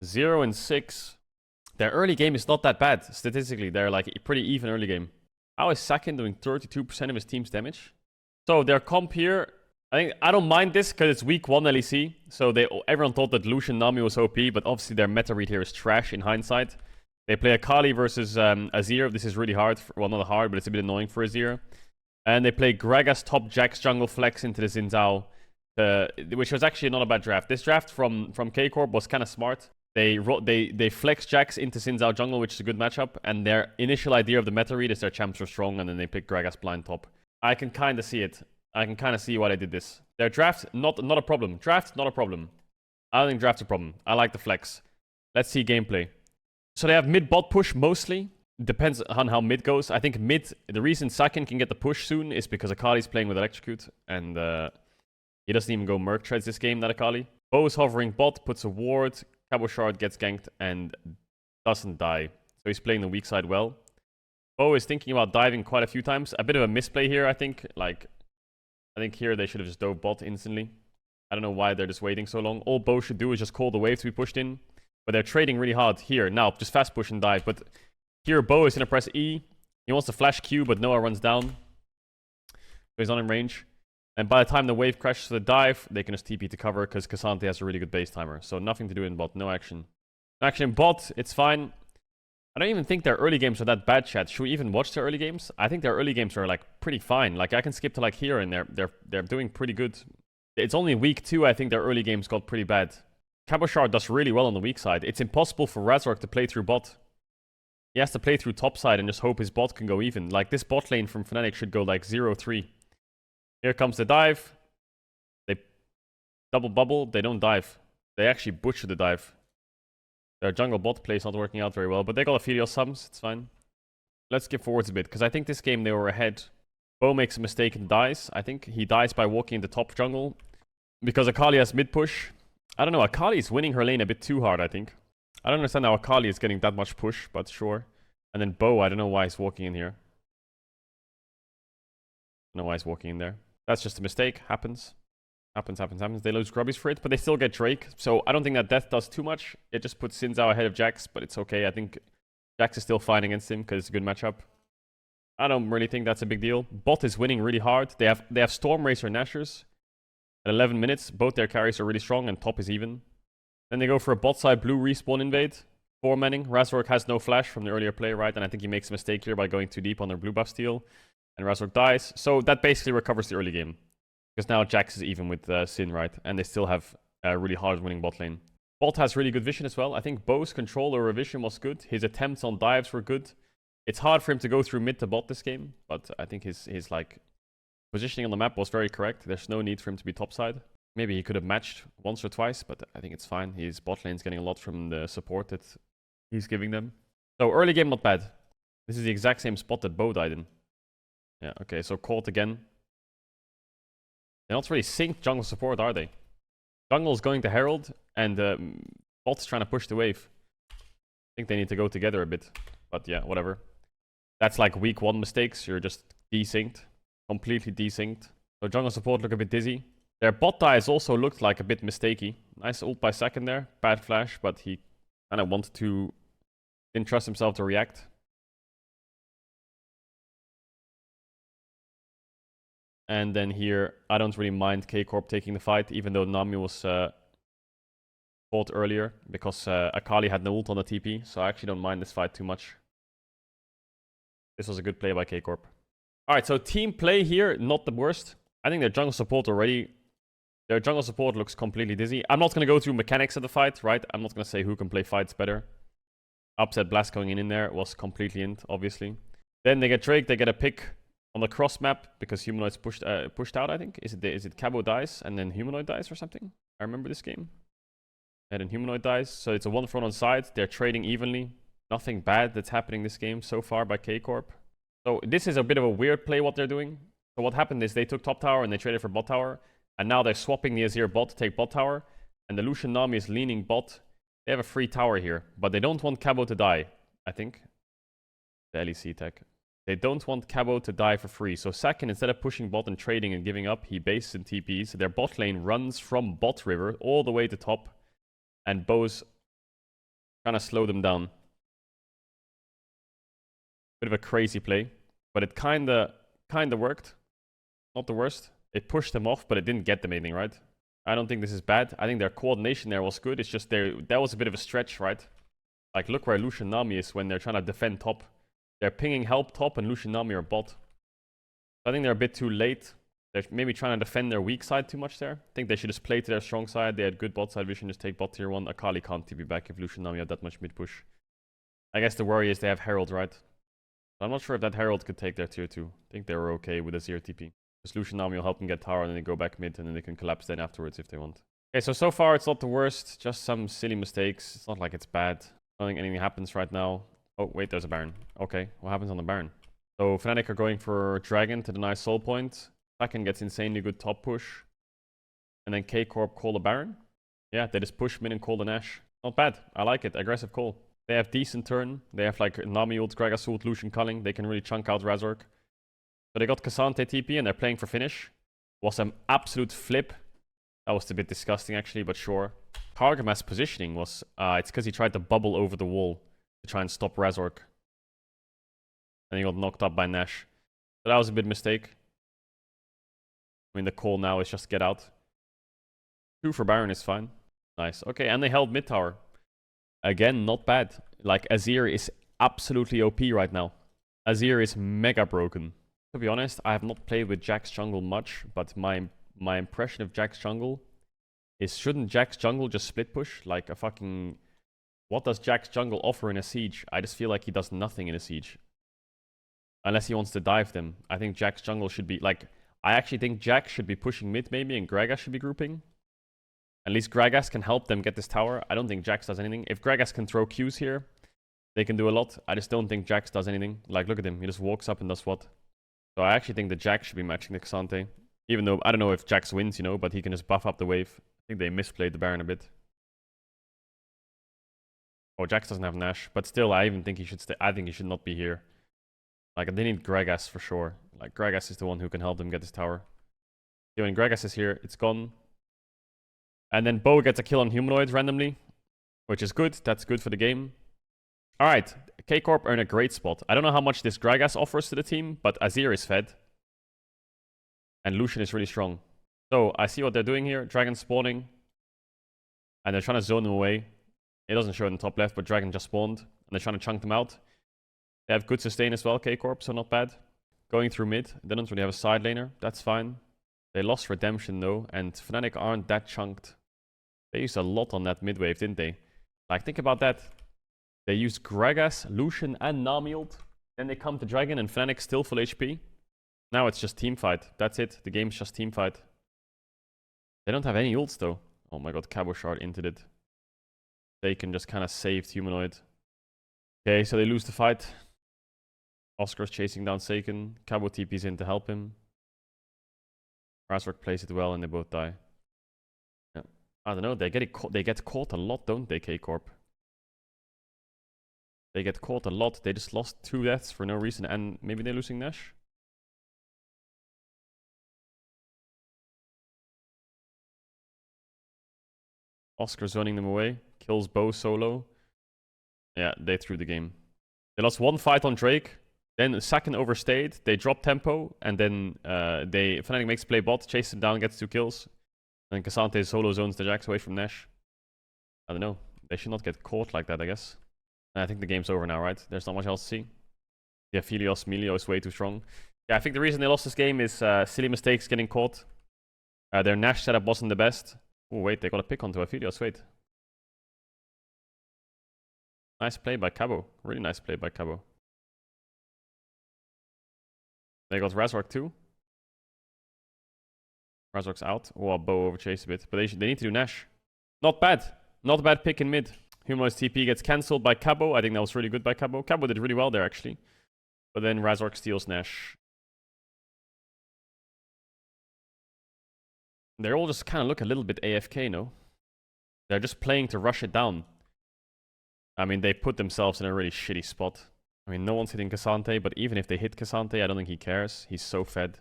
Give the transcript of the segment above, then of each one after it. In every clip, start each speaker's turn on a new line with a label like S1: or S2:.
S1: 0-6. Their early game is not that bad. Statistically, they're like pretty even early game. How is Sakin doing 32% of his team's damage? So their comp here, I don't mind this because it's week 1 LEC. So everyone thought that Lucian Nami was OP, but obviously their meta read here is trash in hindsight. They play Akali versus Azir. This is really hard. Well, not hard, but it's a bit annoying for Azir. And they play Gragas top Jax jungle flex into the Xin Zhao, which was actually not a bad draft. This draft from Kcorp was kind of smart. They flex Jax into Xin Zhao jungle, which is a good matchup. And their initial idea of the meta read is their champs are strong, and then they pick Gragas blind top. I can kind of see it. I can kind of see why they did this. Their draft, not a problem. Draft, not a problem. I don't think draft's a problem. I like the flex. Let's see gameplay. So they have mid-bot push mostly. Depends on how mid goes. I think mid, the reason Sakin can get the push soon is because Akali's playing with Electrocute. And he doesn't even go Merc Treads this game, that Akali. Bo is hovering bot, puts a ward. Cabo Shard gets ganked and doesn't die. So he's playing the weak side well. Bo is thinking about diving quite a few times. A bit of a misplay here, I think. I think here they should have just dove bot instantly. I don't know why they're just waiting so long. All Bo should do is just call the wave to be pushed in. But they're trading really hard here. Now, just fast push and dive. But here, Bo is going to press E. He wants to flash Q, but Noah runs down. So he's not in range. And by the time the wave crashes to the dive, they can just TP to cover because Cassante has a really good base timer. So nothing to do in bot. No action. No action in bot. It's fine. I don't even think their early games are that bad, chat. Should we even watch their early games? I think their early games are like pretty fine. Like I can skip to like here and they're doing pretty good. It's only week 2 I think their early games got pretty bad. Cabo Shard does really well on the weak side. It's impossible for Razork to play through bot. He has to play through top side and just hope his bot can go even. Like this bot lane from Fnatic should go like 0-3. Here comes the dive. They double bubble. They don't dive. They actually butcher the dive. Their jungle bot play is not working out very well, but they got a Filial subs. It's fine. Let's skip forwards a bit, because I think this game they were ahead. Bo makes a mistake and dies. I think he dies by walking in the top jungle. Because Akali has mid push. I don't know, Akali is winning her lane a bit too hard, I think. I don't understand how Akali is getting that much push, but sure. And then Bo, I don't know why he's walking in here. I don't know why he's walking in there. That's just a mistake. Happens. Happens. They lose grubbies for it, but they still get Drake. So I don't think that death does too much. It just puts Xin Zhao ahead of Jax, but it's okay. I think Jax is still fine against him because it's a good matchup. I don't really think that's a big deal. Bot is winning really hard. They have Storm Racer Nashers. At 11 minutes, both their carries are really strong and top is even. Then they go for a bot side blue respawn invade. 4 manning. Razork has no flash from the earlier play, right? And I think he makes a mistake here by going too deep on their blue buff steal. And Razork dies. So that basically recovers the early game. Because now Jax is even with Sin, right? And they still have a really hard winning bot lane. Bot has really good vision as well. I think Bo's control over vision was good. His attempts on dives were good. It's hard for him to go through mid to bot this game. But I think his like positioning on the map was very correct. There's no need for him to be topside. Maybe he could have matched once or twice, but I think it's fine. His bot lane's getting a lot from the support that he's giving them. So early game, not bad. This is the exact same spot that Bo died in. Yeah, okay, so caught again. They're not really synced jungle support, are they? Jungle's going to Herald, and bot's trying to push the wave. I think they need to go together a bit. But yeah, whatever. That's like week 1 mistakes. You're just desynced. Completely desynced. So jungle support look a bit dizzy. Their bot dives also looked like a bit mistakey. Nice ult by second there. Bad flash, but he kind of wanted to... Didn't trust himself to react. And then here, I don't really mind Kcorp taking the fight, even though Nami was fought earlier, because Akali had no ult on the TP, so I actually don't mind this fight too much. This was a good play by Kcorp. Alright, so team play here, not the worst. I think their jungle support already... Their jungle support looks completely dizzy. I'm not going to go through mechanics of the fight, right? I'm not going to say who can play fights better. Upset Blast going in there was completely int, obviously. Then they get Drake, they get a pick on the cross map because Humanoid's pushed out, I think. Is it Cabo dies and then Humanoid dies or something? I remember this game. And then Humanoid dies. So it's a 1 front on side. They're trading evenly. Nothing bad that's happening this game so far by Kcorp. So this is a bit of a weird play what they're doing. So what happened is they took top tower and they traded for bot tower. And now they're swapping the Azir bot to take bot tower. And the Lucian Nami is leaning bot. They have a free tower here. But they don't want Cabo to die, I think. The LEC tech. They don't want Cabo to die for free. So Sakin, instead of pushing bot and trading and giving up, he bases in TPs. Their bot lane runs from bot river all the way to top. And Bo's Trying to slow them down. Bit of a crazy play, but it kinda worked. Not the worst. It pushed them off, but it didn't get them anything, right? I don't think this is bad. I think their coordination there was good. It's just that was a bit of a stretch, right? Like, look where Lucian Nami is when they're trying to defend top. They're pinging help top and Lucian Nami are bot. I think they're a bit too late. They're maybe trying to defend their weak side too much there. I think they should just play to their strong side. They had good bot side vision, just take bot tier 1. Akali can't TP back if Lucian Nami had that much mid push. I guess the worry is they have Herald, right? I'm not sure if that Herald could take their tier 2. I think they were okay with a 0 TP. Because Lucian Nami will help them get tower and then they go back mid and then they can collapse then afterwards if they want. Okay, so far it's not the worst. Just some silly mistakes. It's not like it's bad. I don't think anything happens right now. Oh, wait, there's a Baron. Okay, what happens on the Baron? So Fnatic are going for Dragon to deny soul point. Second gets insanely good top push. And then Kcorp call the Baron. Yeah, they just push mid and call the Nash. Not bad. I like it. Aggressive call. They have decent turn. They have like Nami ult, Gragas ult, Lucian culling. They can really chunk out Razork. So they got K'Sante TP and they're playing for finish. Was an absolute flip. That was a bit disgusting actually, but sure. Targamas positioning was, it's because he tried to bubble over the wall to try and stop Razork. And he got knocked up by Nash. So that was a bit mistake. I mean, the call now is just get out. 2 for Baron is fine. Nice. Okay, and they held mid tower. Again, not bad. Like, Azir is absolutely OP right now. Azir is mega broken. To be honest, I have not played with Jack's jungle much, but my impression of Jack's jungle is, shouldn't Jack's jungle just split push? Like a fucking... What does Jack's jungle offer in a siege? I just feel like he does nothing in a siege. Unless he wants to dive them. I think Jack's jungle should be, like... I actually think Jack should be pushing mid maybe, and Gragas should be grouping. At least Gragas can help them get this tower. I don't think Jax does anything. If Gragas can throw Qs here, they can do a lot. I just don't think Jax does anything. Like, look at him. He just walks up and does what? So I actually think that Jax should be matching the K'Sante. Even though, I don't know if Jax wins, you know, but he can just buff up the wave. I think they misplayed the Baron a bit. Oh, Jax doesn't have Nash. But still, I even think he should stay. I think he should not be here. Like, they need Gragas for sure. Like, Gragas is the one who can help them get this tower. So when Gragas is here, it's gone. And then Bo gets a kill on Humanoid randomly, which is good. That's good for the game. Alright, Kcorp are in a great spot. I don't know how much this Gragas offers to the team, but Azir is fed. And Lucian is really strong. So, I see what they're doing here. Dragon spawning. And they're trying to zone them away. It doesn't show in the top left, but Dragon just spawned. And they're trying to chunk them out. They have good sustain as well, Kcorp, so not bad. Going through mid. They don't really have a side laner. That's fine. They lost Redemption though, and Fnatic aren't that chunked. They used a lot on that mid wave, didn't they? Like, think about that. They used Gragas, Lucian, and Nami ult. Then they come to Dragon, and Fnatic still full HP. Now it's just team fight. That's it. The game's just team fight. They don't have any ults though. Oh my god, Cabo Shard inted it. They can just kind of saved Humanoid. Okay, so they lose the fight. Oscar's chasing down Seiken. Cabo TP's in to help him. Razork plays it well and they both die. Yeah. I don't know, they get caught a lot, don't they, Kcorp? They get caught a lot. They just lost 2 deaths for no reason, and maybe they're losing Nash? Oscar zoning them away. Kills Bo solo. Yeah, they threw the game. They lost 1 fight on Drake. Then the second overstayed. They drop tempo. And then Fnatic makes play bot. Chases him down, gets 2 kills. And K'Sante solo zones the Jax away from Nash. I don't know. They should not get caught like that, I guess. And I think the game's over now, right? There's not much else to see. Yeah, Philios, Melio is way too strong. Yeah, I think the reason they lost this game is silly mistakes getting caught. Their Nash setup wasn't the best. Oh, wait, they got a pick onto Aphelios. Wait. Nice play by Cabo. Really nice play by Cabo. They got Razork too. Razork's out. Oh, Bo overchased a bit. But they need to do Nash. Not bad. Not a bad pick in mid. Humanoid's TP gets cancelled by Cabo. I think that was really good by Cabo. Cabo did really well there, actually. But then Razork steals Nash. They all just kind of look a little bit AFK, no? They're just playing to rush it down. I mean, they put themselves in a really shitty spot. I mean, no one's hitting K'Sante, but even if they hit K'Sante, I don't think he cares. He's so fed.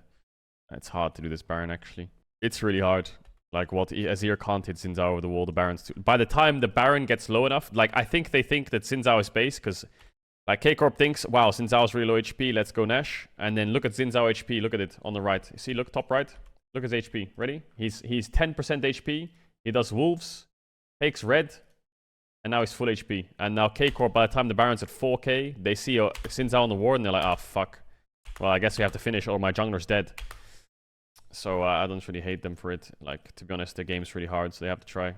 S1: It's hard to do this Baron, actually. It's really hard. Like what Azir can't hit Xin Zhao over the wall, the Baron's too. By the time the Baron gets low enough, like I think they think that Xin Zhao is base, because like Kcorp thinks, wow, Xin Zhao's really low HP, let's go Nash. And then look at Xin Zhao HP, look at it on the right. See, look top right, look at his HP. Ready? He's 10% HP, he does wolves, takes red, and now he's full HP. And now Kcorp, by the time the Baron's at 4k, they see Xin Zhao on the ward and they're like, ah, fuck. Well, I guess we have to finish or my jungler's dead. So I don't really hate them for it. Like, to be honest, the game's really hard, so they have to try.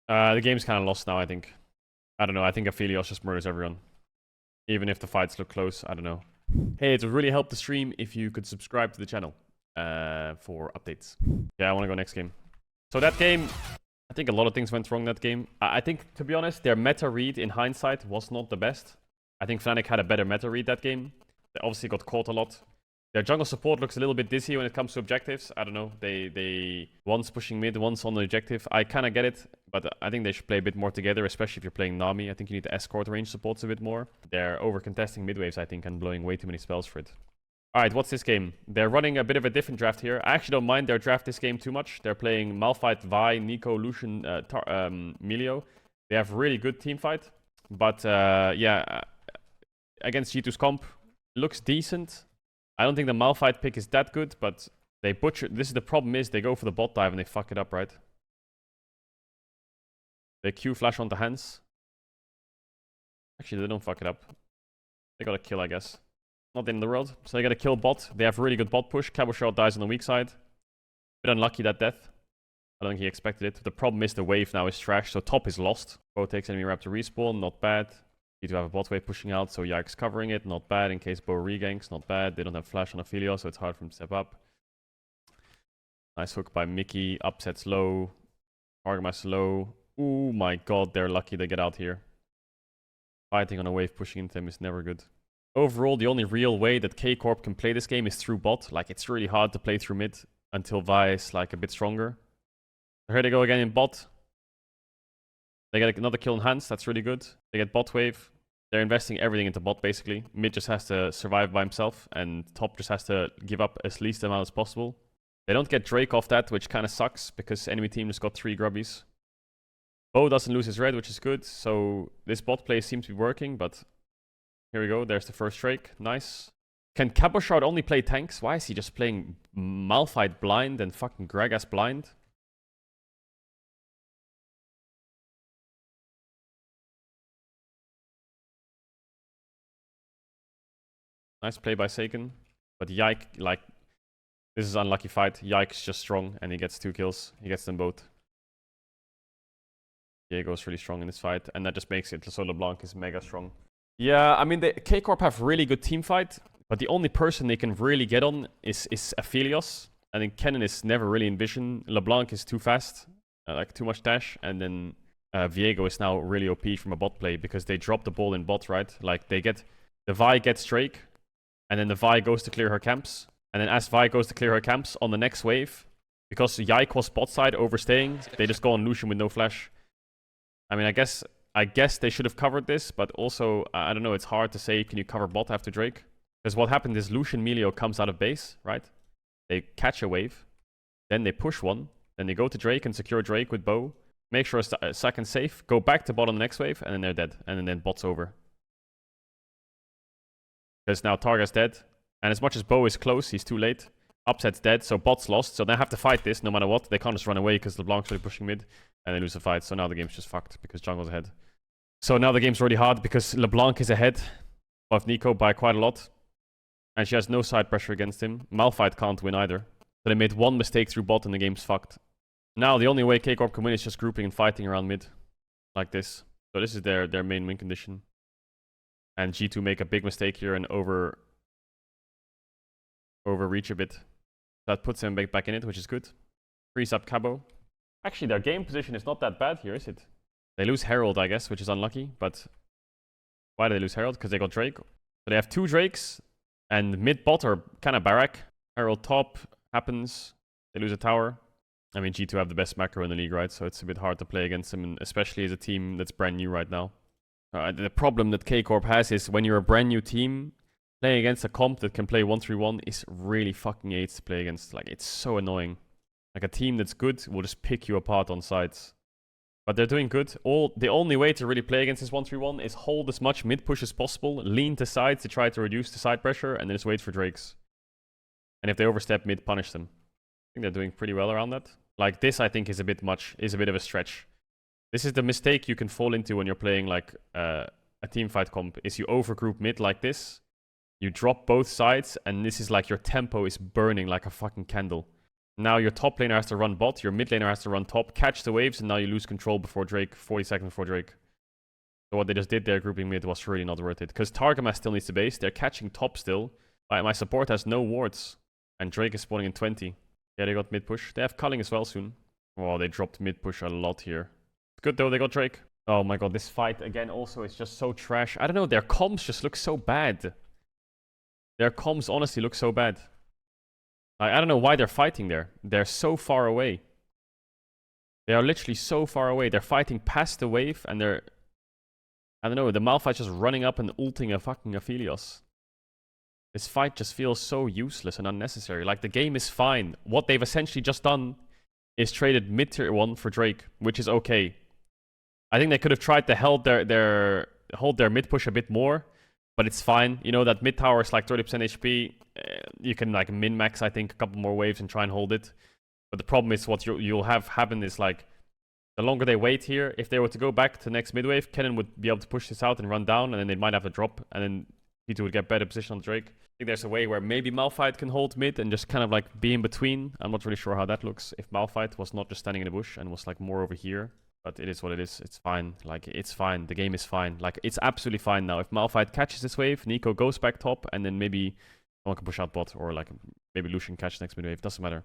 S1: The game's kind of lost now, I think. I don't know, I think Aphelios just murders everyone. Even if the fights look close, I don't know. Hey, it would really help the stream if you could subscribe to the channel for updates. Yeah, I want to go next game. So that game, I think a lot of things went wrong that game. I think, to be honest, their meta read in hindsight was not the best. I think Fnatic had a better meta read that game. They obviously got caught a lot. Their jungle support looks a little bit dizzy when it comes to objectives. I don't know. They one's pushing mid, one's on the objective. I kind of get it, but I think they should play a bit more together, especially if you're playing Nami. I think you need to escort range supports a bit more. They're over-contesting mid waves, I think, and blowing way too many spells for it. Alright, what's this game? They're running a bit of a different draft here. I actually don't mind their draft this game too much. They're playing Malphite, Vi, Nico, Lucian, Milio. They have really good team fight. But yeah, against G2's comp, looks decent. I don't think the Malphite pick is that good, but they butcher. This is the problem is they go for the bot dive and they fuck it up, right? They Q flash onto hands. Actually, they don't fuck it up. They got a kill, I guess. Not the end of the world. So they got a kill bot. They have really good bot push. Caedrel dies on the weak side. Bit unlucky that death. I don't think he expected it. The problem is the wave now is trash, so top is lost. Bo takes enemy raptor respawn, not bad. Need to have a bot wave pushing out, so Yike's covering it, not bad. In case Bo reganks, not bad. They don't have flash on Aphelios, so it's hard for him to step up. Nice hook by Mickey. Upsets low. Argama's low. Oh my god, they're lucky they get out here. Fighting on a wave pushing into them is never good. Overall, the only real way that Kcorp can play this game is through bot. Like, it's really hard to play through mid until Vi is like a bit stronger. So here they go again in bot. They get another kill in hands, that's really good. They get bot wave. They're investing everything into bot, basically. Mid just has to survive by himself, and top just has to give up as least amount as possible. They don't get Drake off that, which kind of sucks, because enemy team just got 3 grubbies. Bo doesn't lose his red, which is good, so this bot play seems to be working, but here we go, there's the first Drake, nice. Can Cabochard only play tanks? Why is he just playing Malphite blind and fucking Gragas blind? Nice play by Seiken. But Yike, like, this is an unlucky fight. Yike's just strong and he gets 2 kills. He gets them both. Diego's really strong in this fight, and that just makes it so LeBlanc is mega strong. Yeah, I mean, the Kcorp have really good team fight, but the only person they can really get on is Aphelios. I think Kennen is never really in vision. LeBlanc is too fast, like too much dash, and then Viego is now really OP from a bot play because they drop the ball in bot, right? Like, they get... The Vi gets Drake, and then the Vi goes to clear her camps. And then as Vi goes to clear her camps on the next wave, because Yike was bot side overstaying, they just go on Lucian with no flash. I mean, I guess they should have covered this, but also, I don't know, it's hard to say, can you cover bot after Drake? Because what happened is Lucian Milio comes out of base, right? They catch a wave, then they push one, then they go to Drake and secure Drake with Bo, make sure a second safe, go back to bot on the next wave, and then they're dead. And then bot's over. Because now Targa's dead, and as much as Bo is close, he's too late. Upset's dead, so bot's lost, so they have to fight this no matter what. They can't just run away because LeBlanc's really pushing mid, and they lose the fight. So now the game's just fucked because jungle's ahead. So now the game's really hard because LeBlanc is ahead of Nico by quite a lot, and she has no side pressure against him. Malphite can't win either. So they made one mistake through bot and the game's fucked. Now the only way Kcorp can win is just grouping and fighting around mid, like this. So this is their main win condition. And G2 make a big mistake here and overreach a bit. That puts them back in it, which is good. Frees up Cabo. Actually, their game position is not that bad here, is it? They lose Herald, I guess, which is unlucky. But why do they lose Herald? Because they got Drake. So they have 2 Drakes, and mid-bot are kind of Barak. Herald top happens. They lose a tower. I mean, G2 have the best macro in the league, right? So it's a bit hard to play against them, especially as a team that's brand new right now. The problem that Kcorp has is when you're a brand new team, playing against a comp that can play 1-3-1 is really fucking AIDS to play against. Like, it's so annoying. Like a team that's good will just pick you apart on sides. But they're doing good. The only way to really play against this 1-3-1 is hold as much mid push as possible, lean to sides to try to reduce the side pressure, and then just wait for Drakes. And if they overstep mid, punish them. I think they're doing pretty well around that. Like this, I think is a bit much, is a bit of a stretch. This is the mistake you can fall into when you're playing like a teamfight comp, is you overgroup mid like this, you drop both sides, and this is like your tempo is burning like a fucking candle. Now your top laner has to run bot, your mid laner has to run top, catch the waves, and now you lose control before Drake, 40 seconds before Drake. So what they just did there, grouping mid, was really not worth it. Because Targamas still needs the base, they're catching top still. My support has no wards, and Drake is spawning in 20. Yeah, they got mid push. They have culling as well soon. Oh, they dropped mid push a lot here. It's good though, they got Drake. Oh my god, this fight again also is just so trash. I don't know, their comms just look so bad. Their comms honestly look so bad. I don't know why they're fighting there. They're so far away. They are literally so far away. They're fighting past the wave and they're... I don't know, the Malphite's just running up and ulting a fucking Aphelios. This fight just feels so useless and unnecessary. Like, the game is fine. What they've essentially just done is traded mid-tier 1 for Drake, which is okay. I think they could have tried to hold their mid push a bit more, but it's fine. You know, that mid tower is like 30% HP. You can like min-max, I think, a couple more waves and try and hold it. But the problem is what you'll have happen is like, the longer they wait here, if they were to go back to next mid-wave, Kennen would be able to push this out and run down, and then they might have a drop, and then P2 would get better position on Drake. I think there's a way where maybe Malphite can hold mid and just kind of like be in between. I'm not really sure how that looks. If Malphite was not just standing in the bush and was like more over here. But it is what it is. It's fine. Like, it's fine. The game is fine. Like, it's absolutely fine now. If Malphite catches this wave, Nico goes back top, and then maybe someone can push out bot, or like maybe Lucian catch next mid wave. Doesn't matter.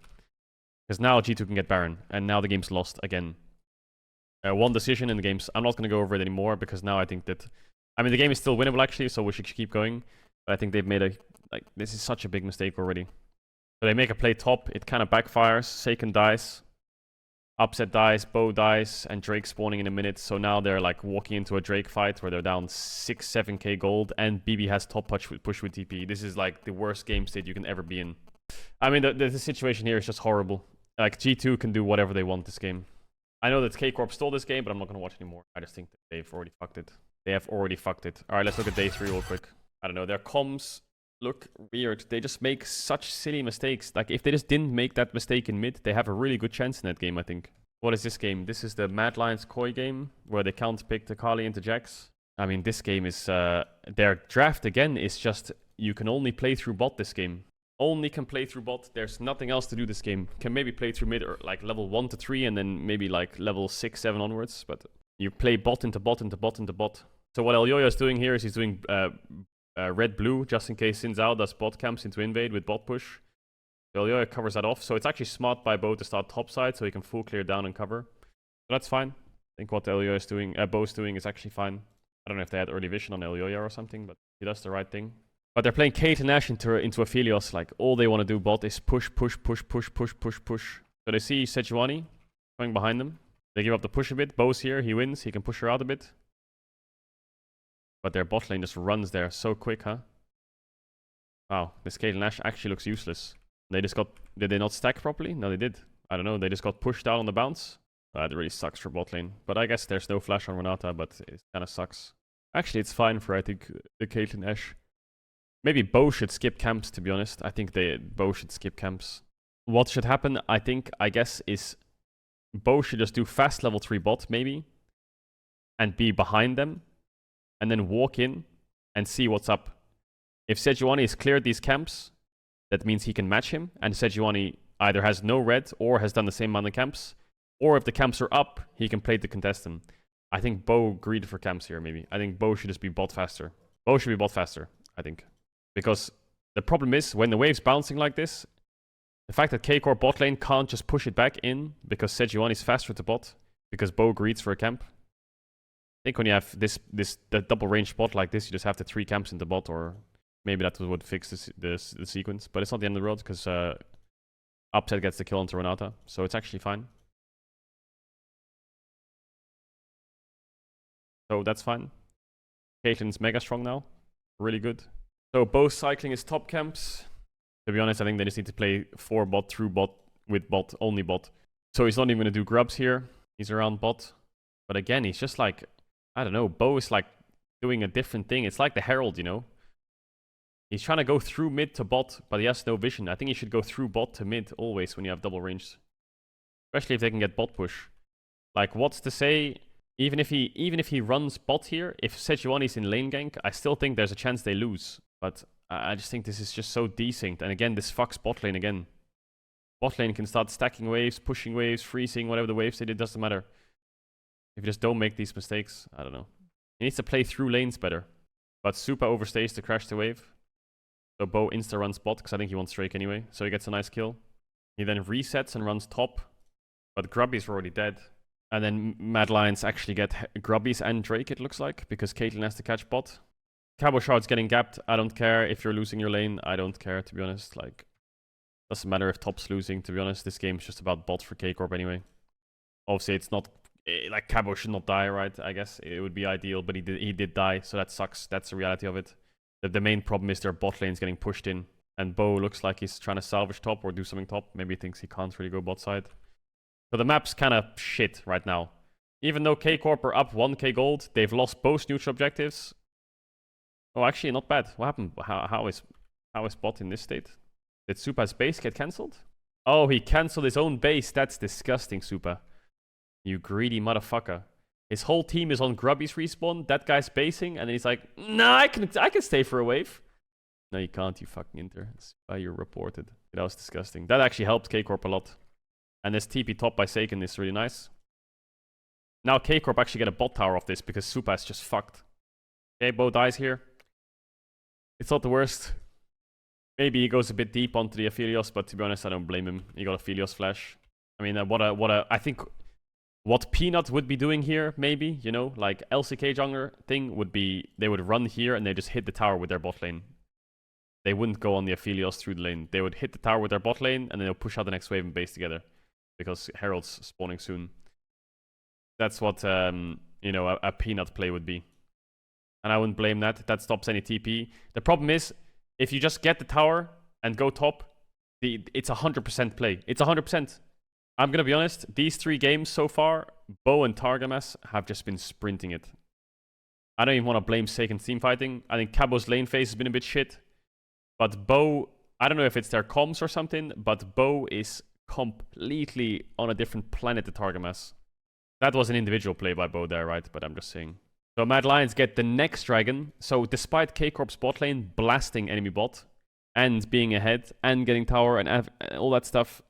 S1: Because now G2 can get Baron, and now the game's lost again. One decision in the games. I'm not going to go over it anymore, because now I think that... I mean, the game is still winnable, actually, so we should keep going. But I think they've made a... Like, this is such a big mistake already. So they make a play top. It kind of backfires. Seiken dies. Upset dies, Bow dies, and Drake spawning in a minute. So now they're like walking into a Drake fight where they're down 6-7k gold, and BB has top push with TP. This is like the worst game state you can ever be in. I mean, the situation here is just horrible. Like, G2 can do whatever they want this game. I know that Kcorp stole this game, but I'm not going to watch anymore. I just think that they've already fucked it. They have already fucked it. Alright, let's look at day 3 real quick. I don't know, their comms look weird. They just make such silly mistakes. Like, if they just didn't make that mistake in mid, they have a really good chance in that game, I think. What is this game? This is the Mad Lions Koi game, where they can't pick Akali into Jax. I mean, this game is... their draft, again, is just... You can only play through bot this game. Only can play through bot. There's nothing else to do this game. Can maybe play through mid, or like level 1 to 3, and then maybe like level 6, 7 onwards. But you play bot into bot into bot into bot. So what Elyoya is doing here is he's doing... red-blue, just in case Xin Zhao does bot camps into invade with bot push. So Elyoya covers that off. So it's actually smart by Bo to start top side, so he can full clear down and cover. So that's fine. I think what Elyoya is doing, Bo's doing is actually fine. I don't know if they had early vision on Elyoya or something, but he does the right thing. But they're playing Kate and Nash into Aphelios. Like, all they want to do bot is push, push, push, push, push, push, push. So they see Sejuani going behind them. They give up the push a bit. Bo's here. He wins. He can push her out a bit. But their bot lane just runs there so quick, huh? Wow, this Caedrel Nash actually looks useless. They just got... Did they not stack properly? No, they did. I don't know. They just got pushed out on the bounce. That really sucks for bot lane. But I guess there's no flash on Renata, but it kind of sucks. Actually, it's fine for, I think, the Caedrel Nash. Maybe Bo should skip camps, to be honest. I think Bo should skip camps. What should happen, I guess, is... Bo should just do fast level 3 bot, maybe. And be behind them. And then walk in and see what's up. If Sejuani has cleared these camps, that means he can match him, and Sejuani either has no red or has done the same amount of camps, or if the camps are up, he can play to contest them. I think Bo greed for camps here, maybe. I think Bo should just be bot faster. Bo should be bot faster, I think. Because the problem is, when the wave's bouncing like this, the fact that Kcorp bot lane can't just push it back in because Sejuani is faster to bot, because Bo greeds for a camp. I think when you have the double range bot like this, you just have the 3 camps in the bot, or maybe that would fix the sequence. But it's not the end of the world, because Upset gets the kill onto Renata, so it's actually fine. So that's fine. Caitlyn's mega strong now. Really good. So both cycling is top camps. To be honest, I think they just need to play 4 bot through bot with bot, only bot. So he's not even going to do grubs here. He's around bot. But again, he's just like, I don't know, Bo is like doing a different thing. It's like the Herald, you know? He's trying to go through mid to bot, but he has no vision. I think he should go through bot to mid always when you have double range. Especially if they can get bot push. Like, what's to say, even if he runs bot here, if Sejuani's in lane gank, I still think there's a chance they lose. But I just think this is just so desynced. And again, this fucks bot lane again. Bot lane can start stacking waves, pushing waves, freezing, whatever the waves they did, doesn't matter. If you just don't make these mistakes, I don't know. He needs to play through lanes better. But Super overstays to crash the wave. So Bo insta-runs bot, because I think he wants Drake anyway. So he gets a nice kill. He then resets and runs top. But Grubby's already dead. And then Mad Lions actually get Grubby's and Drake, it looks like, because Caitlyn has to catch bot. Cabo Shard's getting gapped. I don't care if you're losing your lane. I don't care, to be honest. Like, doesn't matter if top's losing, to be honest. This game's just about bot for Kcorp anyway. Obviously, it's not... Like, Cabo should not die, right? I guess it would be ideal, but he did die, so that sucks. That's the reality of it. The main problem is their bot lane's getting pushed in. And Bo looks like he's trying to salvage top or do something top. Maybe he thinks he can't really go bot side. So the map's kind of shit right now. Even though Kcorp are up 1k gold, they've lost both neutral objectives. Oh, actually, not bad. What happened? How is bot in this state? Did Supa's base get cancelled? Oh, he cancelled his own base. That's disgusting, Supa. You greedy motherfucker. His whole team is on Grubby's respawn. That guy's basing, and then he's like, "Nah, I can stay for a wave." No, you can't, you fucking Inter. Supa, you're reported. That was disgusting. That actually helped Kcorp a lot. And this TP top by Seiken is really nice. Now Kcorp actually get a bot tower off this because Supa is just fucked. Okay, Bo dies here. It's not the worst. Maybe he goes a bit deep onto the Aphelios, but to be honest, I don't blame him. He got Aphelios flash. I mean, I think what Peanut would be doing here, maybe, you know, like LCK jungler thing would be, they would run here and they just hit the tower with their bot lane. They wouldn't go on the Aphelios through the lane. They would hit the tower with their bot lane and then they'll push out the next wave and base together. Because Herald's spawning soon. That's what, you know, a Peanut play would be. And I wouldn't blame that. That stops any TP. The problem is, if you just get the tower and go top, it's 100% play. It's 100%. I'm going to be honest, these 3 games so far, Bo and Targamas have just been sprinting it. I don't even want to blame Seiken's team fighting. I think Cabo's lane phase has been a bit shit. But Bo, I don't know if it's their comms or something, but Bo is completely on a different planet to Targamas. That was an individual play by Bo there, right? But I'm just saying. So Mad Lions get the next dragon. So despite Kcorp's bot lane blasting enemy bot and being ahead and getting tower and all that stuff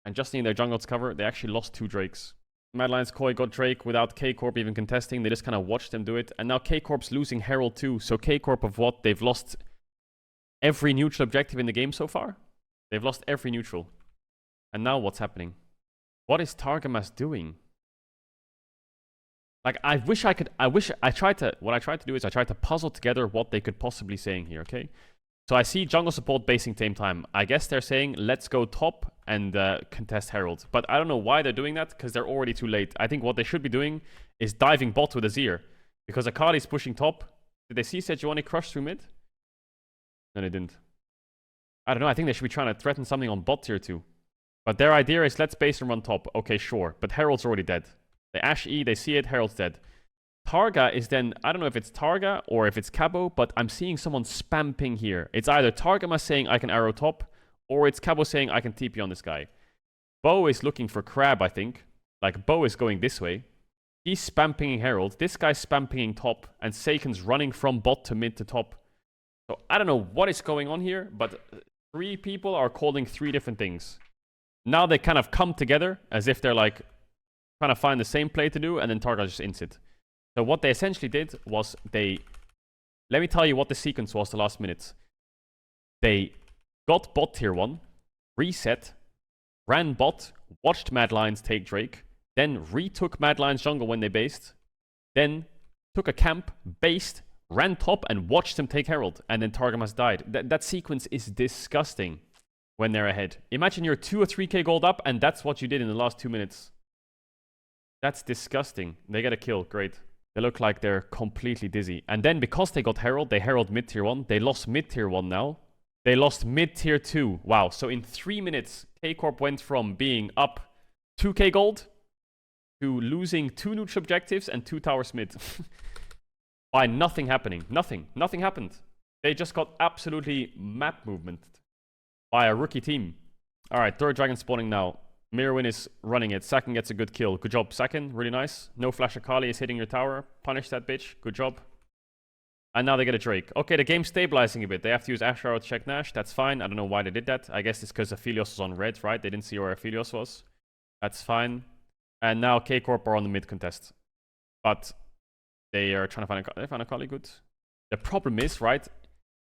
S1: and just needing their jungle to cover, they actually lost 2 Drakes. Mad Lions Koi got Drake without Kcorp even contesting. They just kind of watched them do it. And now Kcorp's losing Herald too. So Kcorp of what? They've lost every neutral objective in the game so far. They've lost every neutral. And now what's happening? What is Targamas doing? Like, what I tried to do is I tried to puzzle together what they could possibly saying here, okay? So I see jungle support basing same time. I guess they're saying, let's go top and contest Herald. But I don't know why they're doing that, because they're already too late. I think what they should be doing is diving bot with Azir. Because Akali's pushing top. Did they see Sejuani crush through mid? No, they didn't. I don't know, I think they should be trying to threaten something on bot tier 2. But their idea is, let's base and run top. Okay, sure. But Herald's already dead. They Ash E, they see it, Herald's dead. Targa is then, I don't know if it's Targa or if it's Cabo, but I'm seeing someone spam ping here. It's either Targama saying I can arrow top, or it's Cabo saying I can TP on this guy. Bo is looking for Crab, I think. Like, Bo is going this way. He's spam pinging Herald. This guy's spam pinging top, and Seiken's running from bot to mid to top. So I don't know what is going on here, but 3 people are calling 3 different things. Now they kind of come together as if they're like trying to find the same play to do, and then Targa just ints it. So what they essentially did was let me tell you what the sequence was the last minute. They got bot tier 1, reset, ran bot, watched Mad Lions take Drake, then retook Mad Lions jungle when they based, then took a camp, based, ran top, and watched them take Herald, and then Targamas died. That sequence is disgusting when they're ahead. Imagine you're 2 or 3k gold up, and that's what you did in the last 2 minutes. That's disgusting. They get a kill. Great. They look like they're completely dizzy. And then because they got Herald, they Herald mid tier 1. They lost mid tier 1 now. They lost mid-tier 2. Wow. So in 3 minutes, Kcorp went from being up 2k gold to losing 2 neutral objectives and 2 towers mid. By nothing happening. Nothing. Nothing happened. They just got absolutely map movement by a rookie team. Alright, third dragon spawning now. Mirwin is running it. Sakin gets a good kill. Good job, Sakin. Really nice. No flash Akali is hitting your tower. Punish that bitch. Good job. And now they get a Drake. Okay, the game's stabilizing a bit. They have to use Ashe Arrow to check Nash. That's fine. I don't know why they did that. I guess it's because Aphelios was on red, right? They didn't see where Aphelios was. That's fine. And now Kcorp are on the mid contest. But they are trying to find they found Akali. Good. The problem is, right?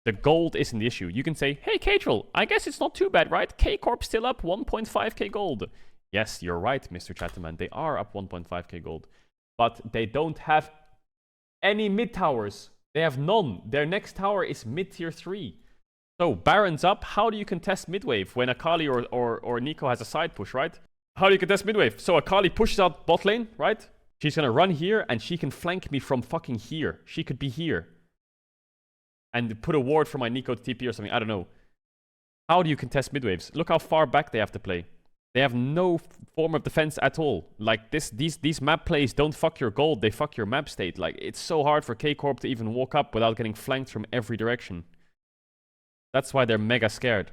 S1: The gold isn't the issue. You can say, hey, Caedrel, I guess it's not too bad, right? Kcorp still up 1.5k gold. Yes, you're right, Mr. Chatterman. They are up 1.5k gold. But they don't have any mid towers. They have none. Their next tower is mid-tier 3. So, Baron's up. How do you contest mid-wave when Akali or Nico has a side push, right? How do you contest mid-wave? So, Akali pushes out bot lane, right? She's gonna run here, and she can flank me from fucking here. She could be here. And put a ward for my Nico to TP or something. I don't know. How do you contest mid-waves? Look how far back they have to play. They have no form of defense at all. Like, these map plays don't fuck your gold, they fuck your map state. Like, it's so hard for Kcorp to even walk up without getting flanked from every direction. That's why they're mega scared.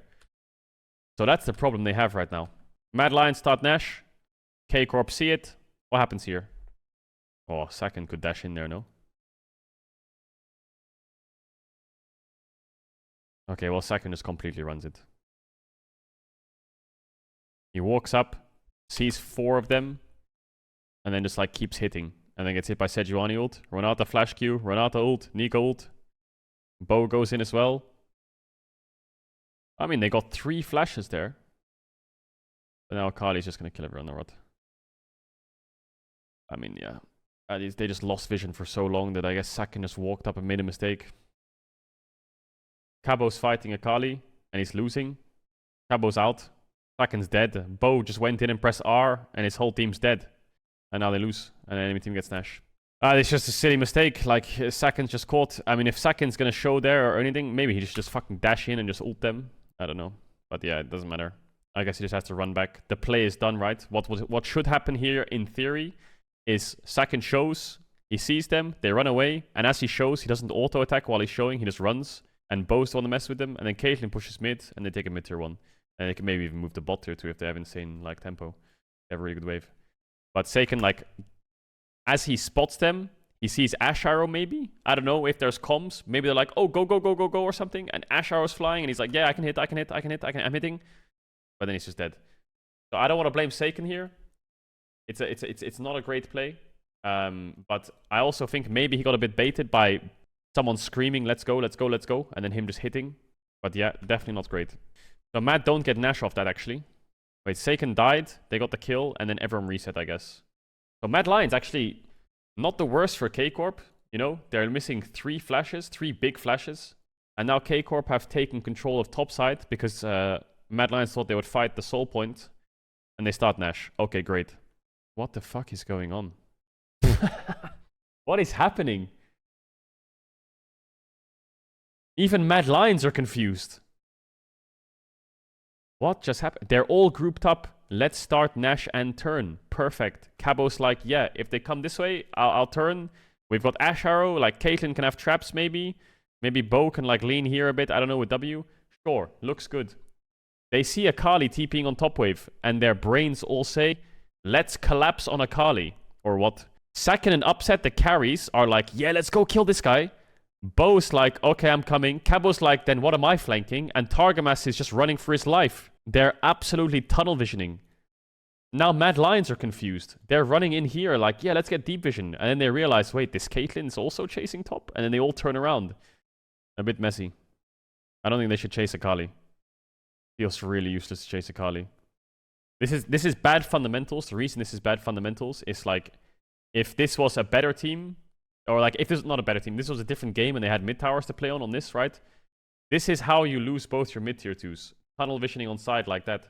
S1: So that's the problem they have right now. Mad Lions start Nash. Kcorp see it. What happens here? Oh, Sakin could dash in there, no? Okay, well, Sakin just completely runs it. He walks up, sees 4 of them, and then just like keeps hitting. And then gets hit by Sejuani ult. Renata flash Q, Renata ult, Nico ult. Bo goes in as well. I mean, they got 3 flashes there. But now Akali's just going to kill everyone or what? I mean, yeah. They just lost vision for so long that I guess Sakin just walked up and made a mistake. Cabo's fighting Akali, and he's losing. Cabo's out. Sakin's dead. Bo just went in and pressed R, and his whole team's dead. And now they lose, and the enemy team gets Nash. It's just a silly mistake. Like, Sakin's just caught. I mean, if Sakin's gonna show there or anything, maybe he just fucking dash in and just ult them. I don't know. But yeah, it doesn't matter. I guess he just has to run back. The play is done, right? What should happen here, in theory, is Sakin shows, he sees them, they run away, and as he shows, he doesn't auto-attack while he's showing, he just runs, and Bo's want to mess with them, and then Caitlyn pushes mid, and they take a mid-tier 1. And they can maybe even move the bot tier 2 if they have insane like tempo. They have a really good wave. But Sakin, like, as he spots them, he sees Ashe Arrow maybe. I don't know if there's comms. Maybe they're like, oh, go, go, go, go, go, or something. And Ashe Arrow's flying, and he's like, yeah, I can hit, I'm hitting. But then he's just dead. So I don't want to blame Sakin here. It's not a great play. But I also think maybe he got a bit baited by someone screaming, let's go, let's go, let's go. And then him just hitting. But yeah, definitely not great. So Matt don't get Nash off that, actually. Wait, Sakin died, they got the kill, and then everyone reset, I guess. So Mad Lions actually not the worst for Kcorp. You know, they're missing 3 flashes, 3 big flashes. And now Kcorp have taken control of top side because Mad Lions thought they would fight the soul point. And they start Nash. Okay, great. What the fuck is going on? What is happening? Even Mad Lions are confused. What just happened? They're all grouped up. Let's start Nash and turn. Perfect. Cabo's like, yeah, if they come this way, I'll turn. We've got Ashe Arrow. Like, Caitlyn can have traps maybe. Maybe Bo can like lean here a bit. I don't know with W. Sure, looks good. They see Akali TPing on top wave. And their brains all say, let's collapse on Akali. Or what? Sakin and Upset, the carries, are like, yeah, let's go kill this guy. Bo's like, okay, I'm coming. Cabo's like, then what am I flanking? And Targamas is just running for his life. They're absolutely tunnel visioning. Now Mad Lions are confused. They're running in here like, yeah, let's get deep vision. And then they realize, wait, this Caitlyn's also chasing top? And then they all turn around. A bit messy. I don't think they should chase Akali. Feels really useless to chase Akali. This is bad fundamentals. The reason this is bad fundamentals is like, if this was a better team, or like, if this was not a better team, this was a different game and they had mid towers to play on this, right? This is how you lose both your mid-tier 2s. Tunnel visioning on side like that.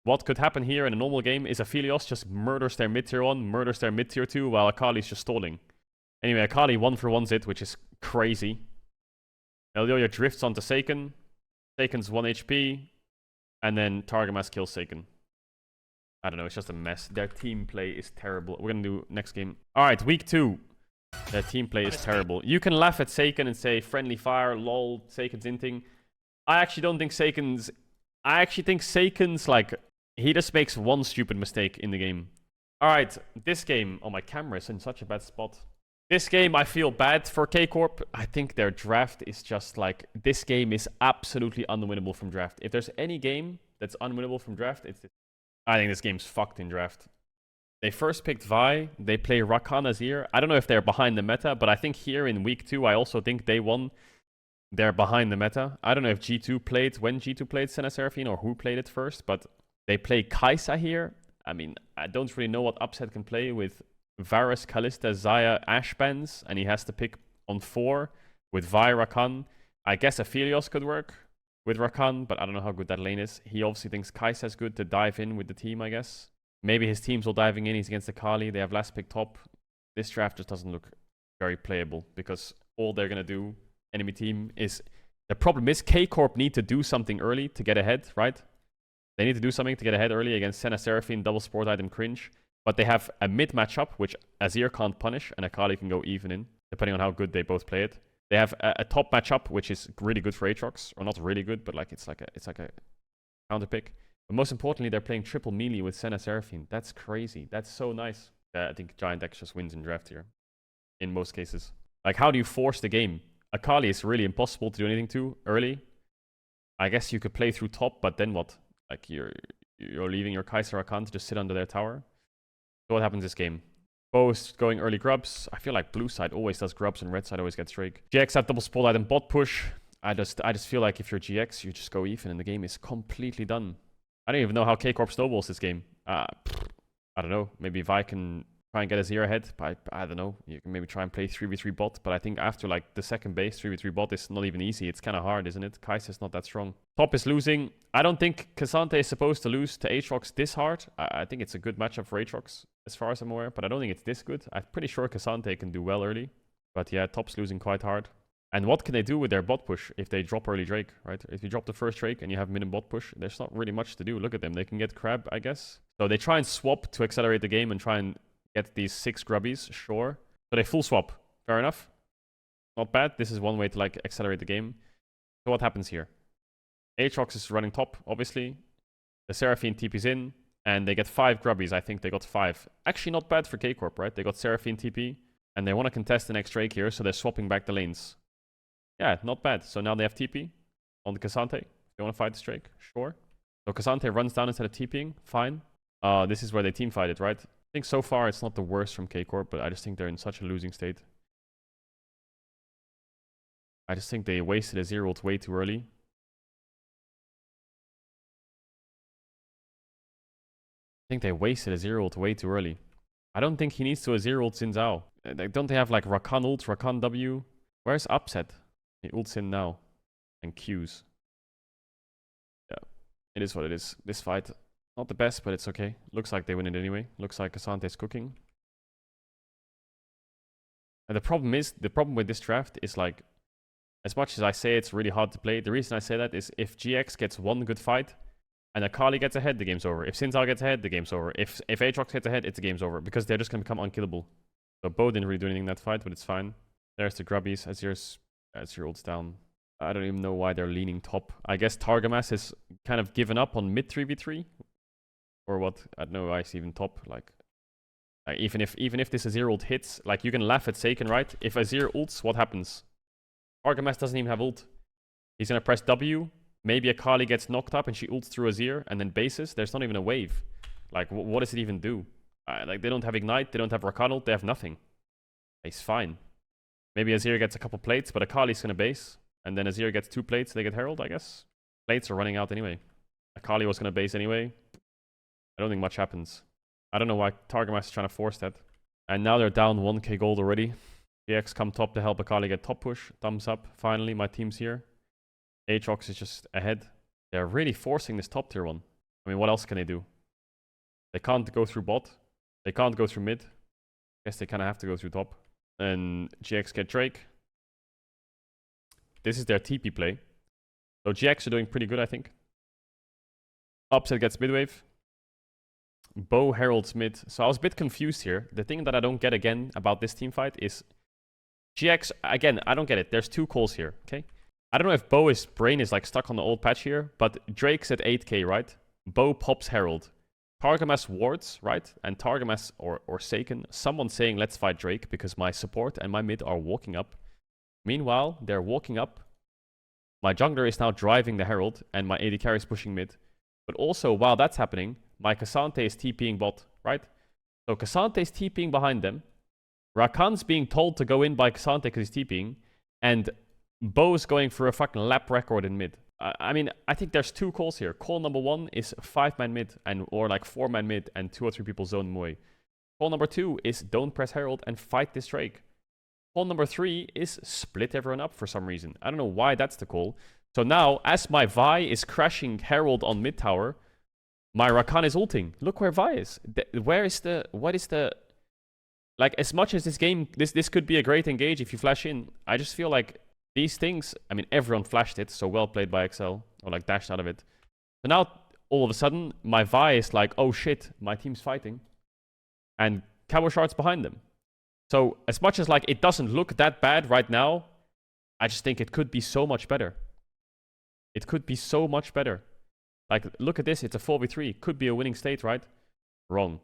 S1: What could happen here in a normal game is Aphelios just murders their mid-tier 1, murders their mid-tier 2, while Akali's just stalling. Anyway, Akali 1-for-1's it, which is crazy. Elioya drifts onto Sakin. Saken's 1 HP, and then Targamas kills Saken. I don't know, it's just a mess. Their team play is terrible. We're gonna do next game. Alright, week 2. Their team play is terrible. You can laugh at Saken and say, friendly fire, lol, Saken's inting. I actually don't think Saken's... I actually think Saken's, like... He just makes one stupid mistake in the game. Alright, this game... Oh, my camera is in such a bad spot. This game, I feel bad for Kcorp. I think their draft is just like... This game is absolutely unwinnable from draft. If there's any game that's unwinnable from draft, it's this. I think this game's fucked in draft. They first picked Vi. They play Rakan Azir. I don't know if they're behind the meta, but I think here in week 2, I also think they won. They're behind the meta. I don't know if G2 played, when G2 played Senna Seraphine or who played it first, but they play Kai'Sa here. I mean, I don't really know what Upset can play with Varus, Kalista, Xayah, Ashe bans, and he has to pick on 4 with Vi, Rakan. I guess Aphelios could work with Rakan, but I don't know how good that lane is. He obviously thinks Kai'Sa is good to dive in with the team, I guess. Maybe his team's all diving in. He's against the Kali. They have last pick top. This draft just doesn't look very playable because all they're going to do, enemy team, is... The problem is Kcorp need to do something early to get ahead, right? They need to do something to get ahead early against Senna Seraphine, double sport item cringe. But they have a mid matchup, which Azir can't punish, and Akali can go even in, depending on how good they both play it. They have a top matchup, which is really good for Aatrox, or not really good, but like it's like a counter pick. But most importantly, they're playing triple melee with Senna Seraphine. That's crazy. That's so nice. I think GIANTX just wins in draft here, in most cases. Like, how do you force the game? Akali is really impossible to do anything to early. I guess you could play through top, but then what? Like, you're leaving your Kai'Sa Rakan to just sit under their tower. So what happens this game? Both going early grubs. I feel like blue side always does grubs and red side always gets Drake. GX have double spot item bot push. I just feel like if you're GX, you just go even and the game is completely done. I don't even know how Kcorp snowballs this game. I don't know. Maybe Vi can try and get a 0 ahead. But I don't know. You can maybe try and play 3v3 bot. But I think after like the second base, 3v3 bot is not even easy. It's kind of hard, isn't it? Kai'Sa is not that strong. Top is losing. I don't think K'Sante is supposed to lose to Aatrox this hard. I think it's a good matchup for Aatrox, as far as I'm aware. But I don't think it's this good. I'm pretty sure K'Sante can do well early. But yeah, top's losing quite hard. And what can they do with their bot push if they drop early Drake, right? If you drop the first Drake and you have mid and bot push, there's not really much to do. Look at them. They can get Crab, I guess. So they try and swap to accelerate the game and try and get these 6 grubbies, sure. So they full swap. Fair enough. Not bad. This is one way to like accelerate the game. So what happens here? Aatrox is running top, obviously. The Seraphine TP's in, and they get 5 grubbies. I think they got 5. Actually not bad for Kcorp, right? They got Seraphine TP, and they want to contest the next Drake here, so they're swapping back the lanes. Yeah, not bad. So now they have TP on the K'Sante. They want to fight this Drake, sure. So K'Sante runs down instead of TPing, fine. This is where they team fight it, right? I think so far it's not the worst from Kcorp, but I just think they're in such a losing state. I just think they wasted a 0 ult way too early. I think they wasted a 0 ult way too early. I don't think he needs to a 0 ult Xin Zhao. Don't they have like Rakan ult, Rakan W? Where's Upset? He ults in now. And Qs. Yeah, it is what it is. This fight, not the best, but it's okay. Looks like they win it anyway. Looks like K'Sante's cooking. And the problem with this draft is like, as much as I say it's really hard to play, the reason I say that is if GX gets one good fight and Akali gets ahead, the game's over. If Xin Zhao gets ahead, the game's over. If Aatrox gets ahead, the game's over. Because they're just going to become unkillable. So Bo didn't really do anything in that fight, but it's fine. There's the grubbies. Azir ults down. I don't even know why they're leaning top. I guess Targamas has kind of given up on mid 3v3. Or what? I don't know why he's even top. Like even if this Azir ult hits, like you can laugh at Saken, right? If Azir ults, what happens? Targamas doesn't even have ult. He's going to press W. Maybe Akali gets knocked up and she ults through Azir and then bases. There's not even a wave. Like, what does it even do? Like, they don't have Ignite. They don't have Rakan ult. They have nothing. He's fine. Maybe Azir gets a couple plates, but Akali's going to base. And then Azir gets 2 plates. They get Herald, I guess. Plates are running out anyway. Akali was going to base anyway. I don't think much happens. I don't know why Targamas is trying to force that. And now they're down 1k gold already. GX come top to help Akali get top push. Thumbs up. Finally, my team's here. Aatrox is just ahead. They're really forcing this top tier one. I mean, what else can they do? They can't go through bot. They can't go through mid. Guess they kind of have to go through top. And GX get Drake. This is their TP play. So GX are doing pretty good, I think. Upset gets mid wave. Bo heralds mid. So I was a bit confused here. The thing that I don't get again about this team fight is GX, again, I don't get it. There's 2 calls here, okay? I don't know if Bo's brain is like stuck on the old patch here, but Drake's at 8k, right? Bo pops Herald. Targamas wards, right? And Targamas or Seiken, someone saying let's fight Drake because my support and my mid are walking up. Meanwhile, they're walking up. My jungler is now driving the Herald and my AD carry is pushing mid. But also, while that's happening, my K'Sante is TPing bot, right? So K'Sante is TPing behind them. Rakan's being told to go in by K'Sante because he's TPing. And Bo's going for a fucking lap record in mid. I mean, I think there's 2 calls here. Call number 1 is 5-man mid, or like 4-man mid, and 2 or 3 people zone Moe. Call number 2 is don't press Herald and fight this Drake. Call number 3 is split everyone up for some reason. I don't know why that's the call. So now, as my Vi is crashing Herald on mid tower, my Rakan is ulting. Look where Vi is. What is the... Like, as much as this game, this could be a great engage if you flash in, I just feel like these things, I mean, everyone flashed it, so well played by XL, or like dashed out of it. So now, all of a sudden, my Vi is like, oh shit, my team's fighting. And Cowboy Shard's behind them. So, as much as like it doesn't look that bad right now, I just think it could be so much better. It could be so much better. Like, look at this, it's a 4v3. Could be a winning state, right? Wrong.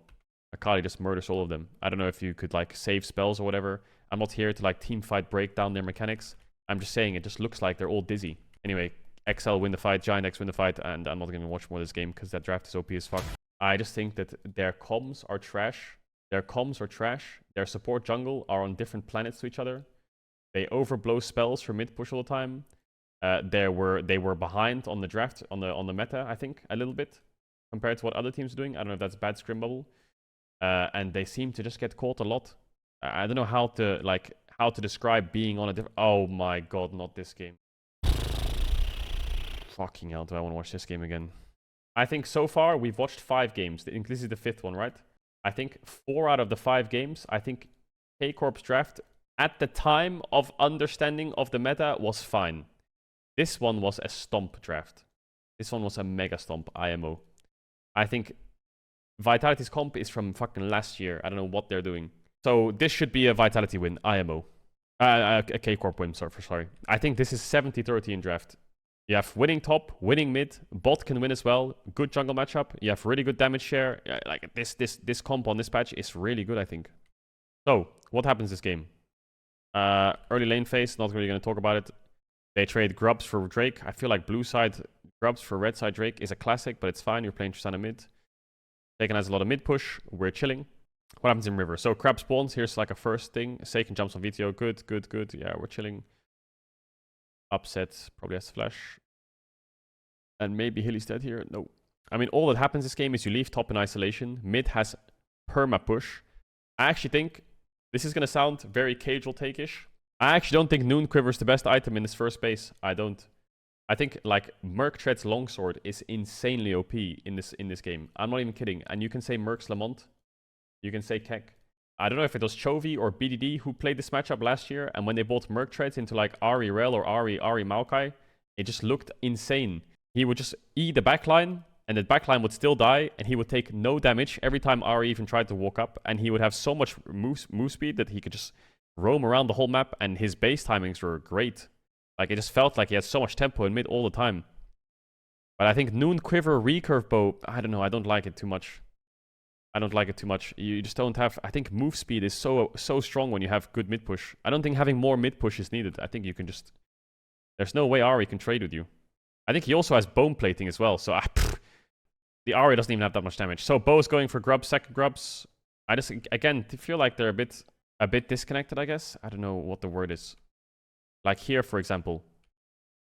S1: Akali just murders all of them. I don't know if you could like save spells or whatever. I'm not here to like team fight break down their mechanics. I'm just saying it just looks like they're all dizzy. Anyway, XL win the fight, GIANTX win the fight, and I'm not going to watch more of this game because that draft is OP as fuck. I just think that their comms are trash. Their comms are trash. Their support jungle are on different planets to each other. They overblow spells for mid push all the time. They were behind on the draft, on the meta, I think, a little bit compared to what other teams are doing. I don't know if that's bad scrim bubble. And they seem to just get caught a lot. I don't know how to describe being on a different... Oh my god, not this game. Fucking hell, do I want to watch this game again? I think so far we've watched 5 games. This is the 5th one, right? I think 4 out of the 5 games, I think Kcorp's draft at the time of understanding of the meta was fine. This one was a stomp draft. This one was a mega stomp IMO. I think Vitality's comp is from fucking last year. I don't know what they're doing. So this should be a Vitality win, IMO. A Kcorp win, sorry. I think this is 70-30 in draft. You have winning top, winning mid, bot can win as well. Good jungle matchup. You have really good damage share. Like this comp on this patch is really good, I think. So, what happens this game? Early lane phase, not really going to talk about it. They trade Grubs for Drake. I feel like blue side Grubs for red side Drake is a classic, but it's fine. You're playing Tristana mid. Seiken has a lot of mid push. We're chilling. What happens in river? So crab spawns. Here's like a first thing. Seiken jumps on VTO. Good. Yeah, we're chilling. Upset. Probably has flash. And maybe Hilly's dead here. No. I mean, all that happens this game is you leave top in isolation. Mid has perma push. I actually think this is going to sound very Caedrel take-ish. I actually don't think Noon Quiver is the best item in this first base. I don't. I think like Merc Tread's longsword is insanely OP in this game. I'm not even kidding. And you can say Merc's Lamont. You can say Keck. I don't know if it was Chovy or BDD who played this matchup last year, and when they bought Merc Treads into like Ari Rel or Ari Maokai, it just looked insane. He would just E the backline, and the backline would still die, and he would take no damage every time Ari even tried to walk up, and he would have so much move speed that he could just roam around the whole map, and his base timings were great. Like, it just felt like he had so much tempo in mid all the time. But I think Noon Quiver recurve bow, I don't know, I don't like it too much. You just don't have... I think move speed is so strong when you have good mid push. I don't think having more mid push is needed. I think you can just... There's no way Ari can trade with you. I think he also has bone plating as well. So the Ari doesn't even have that much damage. So Bo's going for grubs, second grubs. I just, again, feel like they're a bit disconnected, I guess. I don't know what the word is. Like here, for example.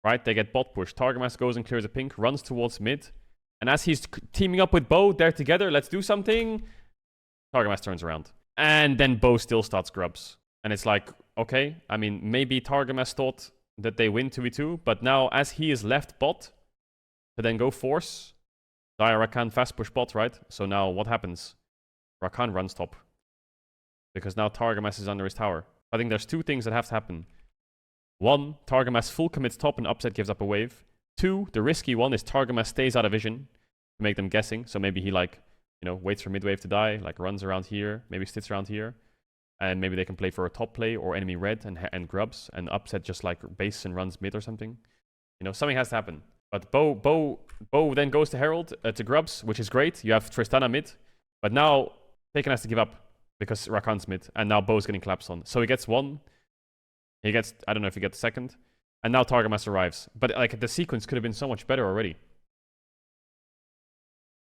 S1: Right? They get bot push. Targamas goes and clears a pink, runs towards mid. And as he's teaming up with Bo, they're together, let's do something. Targamas turns around. And then Bo still starts grubs. And it's like, okay, I mean, maybe Targamas thought that they win 2v2, but now as he is left bot, to then go force, Rakan fast push bot, right? So now what happens? Rakan runs top. Because now Targamas is under his tower. I think there's 2 things that have to happen. 1, Targamas full commits top and Upset gives up a wave. 2, the risky one, is Targamas stays out of vision to make them guessing. So maybe he like, you know, waits for midwave to die, like runs around here, maybe sits around here. And maybe they can play for a top play or enemy red and grubs, and upset just like base and runs mid or something. You know, something has to happen. But Bo then goes to Herald, to grubs, which is great. You have Tristana mid. But now Taken has to give up because Rakan's mid. And now Bo's getting claps on. So he gets 1. He gets, I don't know if he gets 2nd. And now Targamas arrives. But like the sequence could have been so much better already.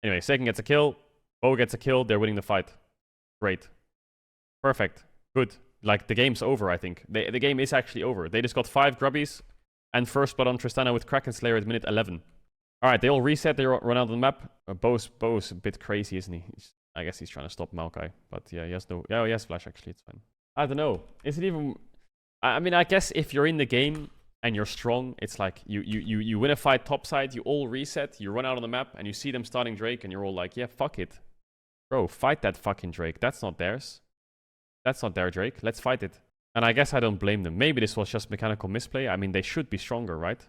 S1: Anyway, Seiken gets a kill. Bo gets a kill. They're winning the fight. Great. Perfect. Good. Like, the game's over, I think. The game is actually over. They just got 5 grubbies and first blood on Tristana with Kraken Slayer at minute 11. Alright, they all reset. They run out of the map. Bo's a bit crazy, isn't he? I guess he's trying to stop Maokai. But yeah, he has no... Yeah, he has flash, actually. It's fine. I don't know. Is it even... I mean, I guess if you're in the game and you're strong, it's like you win a fight topside, you all reset, you run out on the map, and you see them starting Drake, and you're all like, yeah, fuck it. Bro, fight that fucking Drake. That's not theirs. That's not their Drake. Let's fight it. And I guess I don't blame them. Maybe this was just mechanical misplay. I mean, they should be stronger, right?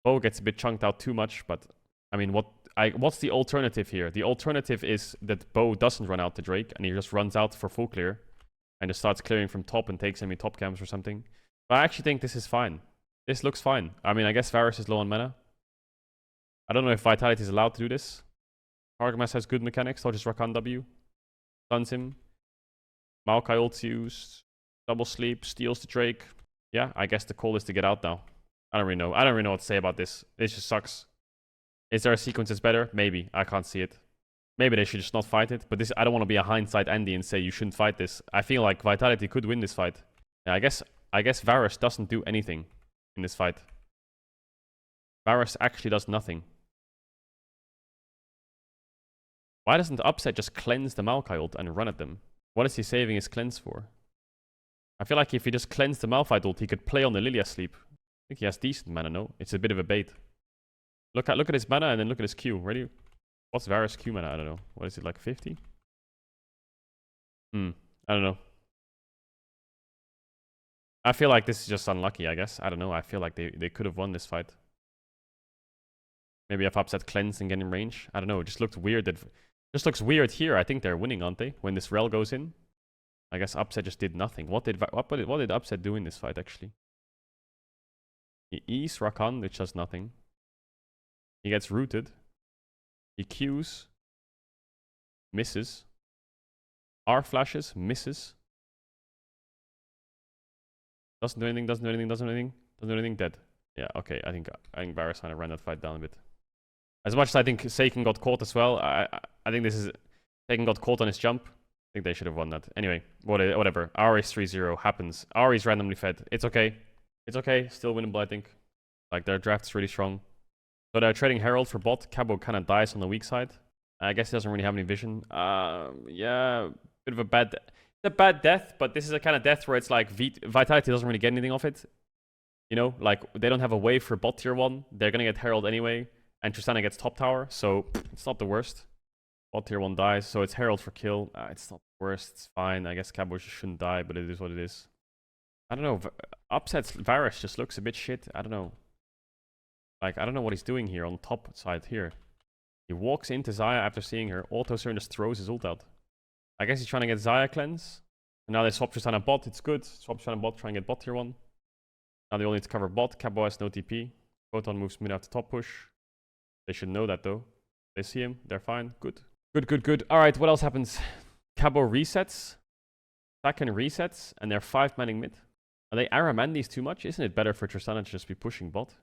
S1: Bo gets a bit chunked out too much, but... I mean, what's the alternative here? The alternative is that Bo doesn't run out to Drake, and he just runs out for full clear, and just starts clearing from top and takes enemy top camps or something. But I actually think this is fine. This looks fine. I mean, I guess Varus is low on mana. I don't know if Vitality is allowed to do this. Targamas has good mechanics. I'll just Rakan W. Stuns him. Maokai ults used. Double sleep. Steals the Drake. Yeah, I guess the call is to get out now. I don't really know. I don't really know what to say about this. This just sucks. Is there a sequence that's better? Maybe. I can't see it. Maybe they should just not fight it. But this, I don't want to be a hindsight Andy and say you shouldn't fight this. I feel like Vitality could win this fight. Yeah, I guess Varus doesn't do anything in this fight. Varus actually does nothing. Why doesn't Upset just cleanse the Maokai ult and run at them? What is he saving his cleanse for? I feel like if he just cleansed the Malphite ult, he could play on the Lilia sleep. I think he has decent mana, no? It's a bit of a bait. Look at his mana and then look at his Q. Ready? What's Varus Q mana? I don't know. What is it, like 50? I don't know. I feel like this is just unlucky, I guess. I don't know. I feel like they could have won this fight. Maybe if Upset cleanse and get in range. I don't know. It just looked weird. Just looks weird here. I think they're winning, aren't they? When this Rel goes in. I guess Upset just did nothing. What did Upset do in this fight, actually? He E's Rakan, which does nothing. He gets rooted. He Qs. Misses. R flashes. Misses. Doesn't do anything, doesn't do anything, doesn't do anything. Doesn't do anything, dead. Yeah, okay. I think Varus kind of ran that fight down a bit. As much as I think Seiken got caught as well, I think this is... Seiken got caught on his jump. I think they should have won that. Anyway, whatever. Ahri's 3-0 happens. Ahri's randomly fed. It's okay. It's okay. Still winnable, I think. Like, their draft's really strong. So they're trading Herald for bot. Cabo kind of dies on the weak side. I guess he doesn't really have any vision. Yeah, bit of a bad... It's a bad death, but this is a kind of death where it's like Vitality doesn't really get anything off it. You know, like, they don't have a wave for bot tier 1. They're gonna get Herald anyway. And Tristana gets top tower, so it's not the worst. Bot tier 1 dies, so it's Herald for kill. It's not the worst, it's fine. I guess Cabo shouldn't die, but it is what it is. I don't know. Upset's Varus just looks a bit shit. I don't know. Like, I don't know what he's doing here on top side here. He walks into Xayah after seeing her. Auto-Turn just throws his ult out. I guess he's trying to get Xayah cleanse. And now they swap Tristana bot. It's good. Swap Tristana bot, try and get bot tier 1. Now they all need to cover bot. Cabo has no TP. Photon moves mid after top push. They should know that though. They see him. They're fine. Good. Good. Alright, what else happens? Cabo resets. Saken resets. And they're 5-manning mid. Are they Aramandis too much? Isn't it better for Tristana to just be pushing bot?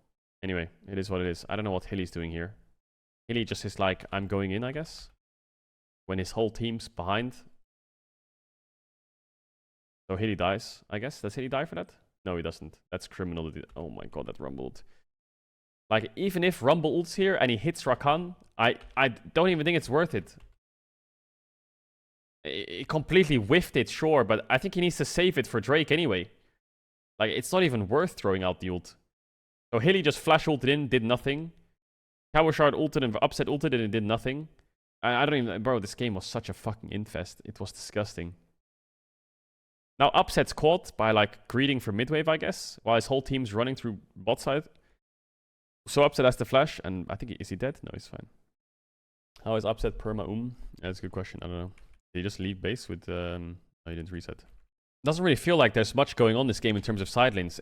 S1: Anyway, it is what it is. I don't know what Hilly's doing here. Hilly just is like, I'm going in, I guess. When his whole team's behind. So Hilly dies, I guess. Does Hilly die for that? No, he doesn't. That's criminal. Oh my god, that rumbled. Like, even if Rumble ults here and he hits Rakan, I don't even think it's worth it. It completely whiffed it, sure, but I think he needs to save it for Drake anyway. Like, it's not even worth throwing out the ult. So Hilly just flash ulted in, did nothing. Cabo Shard ulted and Upset ulted and it did nothing. I don't even... Bro, this game was such a fucking infest. It was disgusting. Now Upset's caught by, like, greeting for midwave, I guess. While his whole team's running through bot side. So Upset has the flash, and I think, is he dead? No, he's fine. How is Upset perma That's a good question. I don't know. Did he just leave base with... No, he didn't reset. Doesn't really feel like there's much going on this game in terms of side lanes.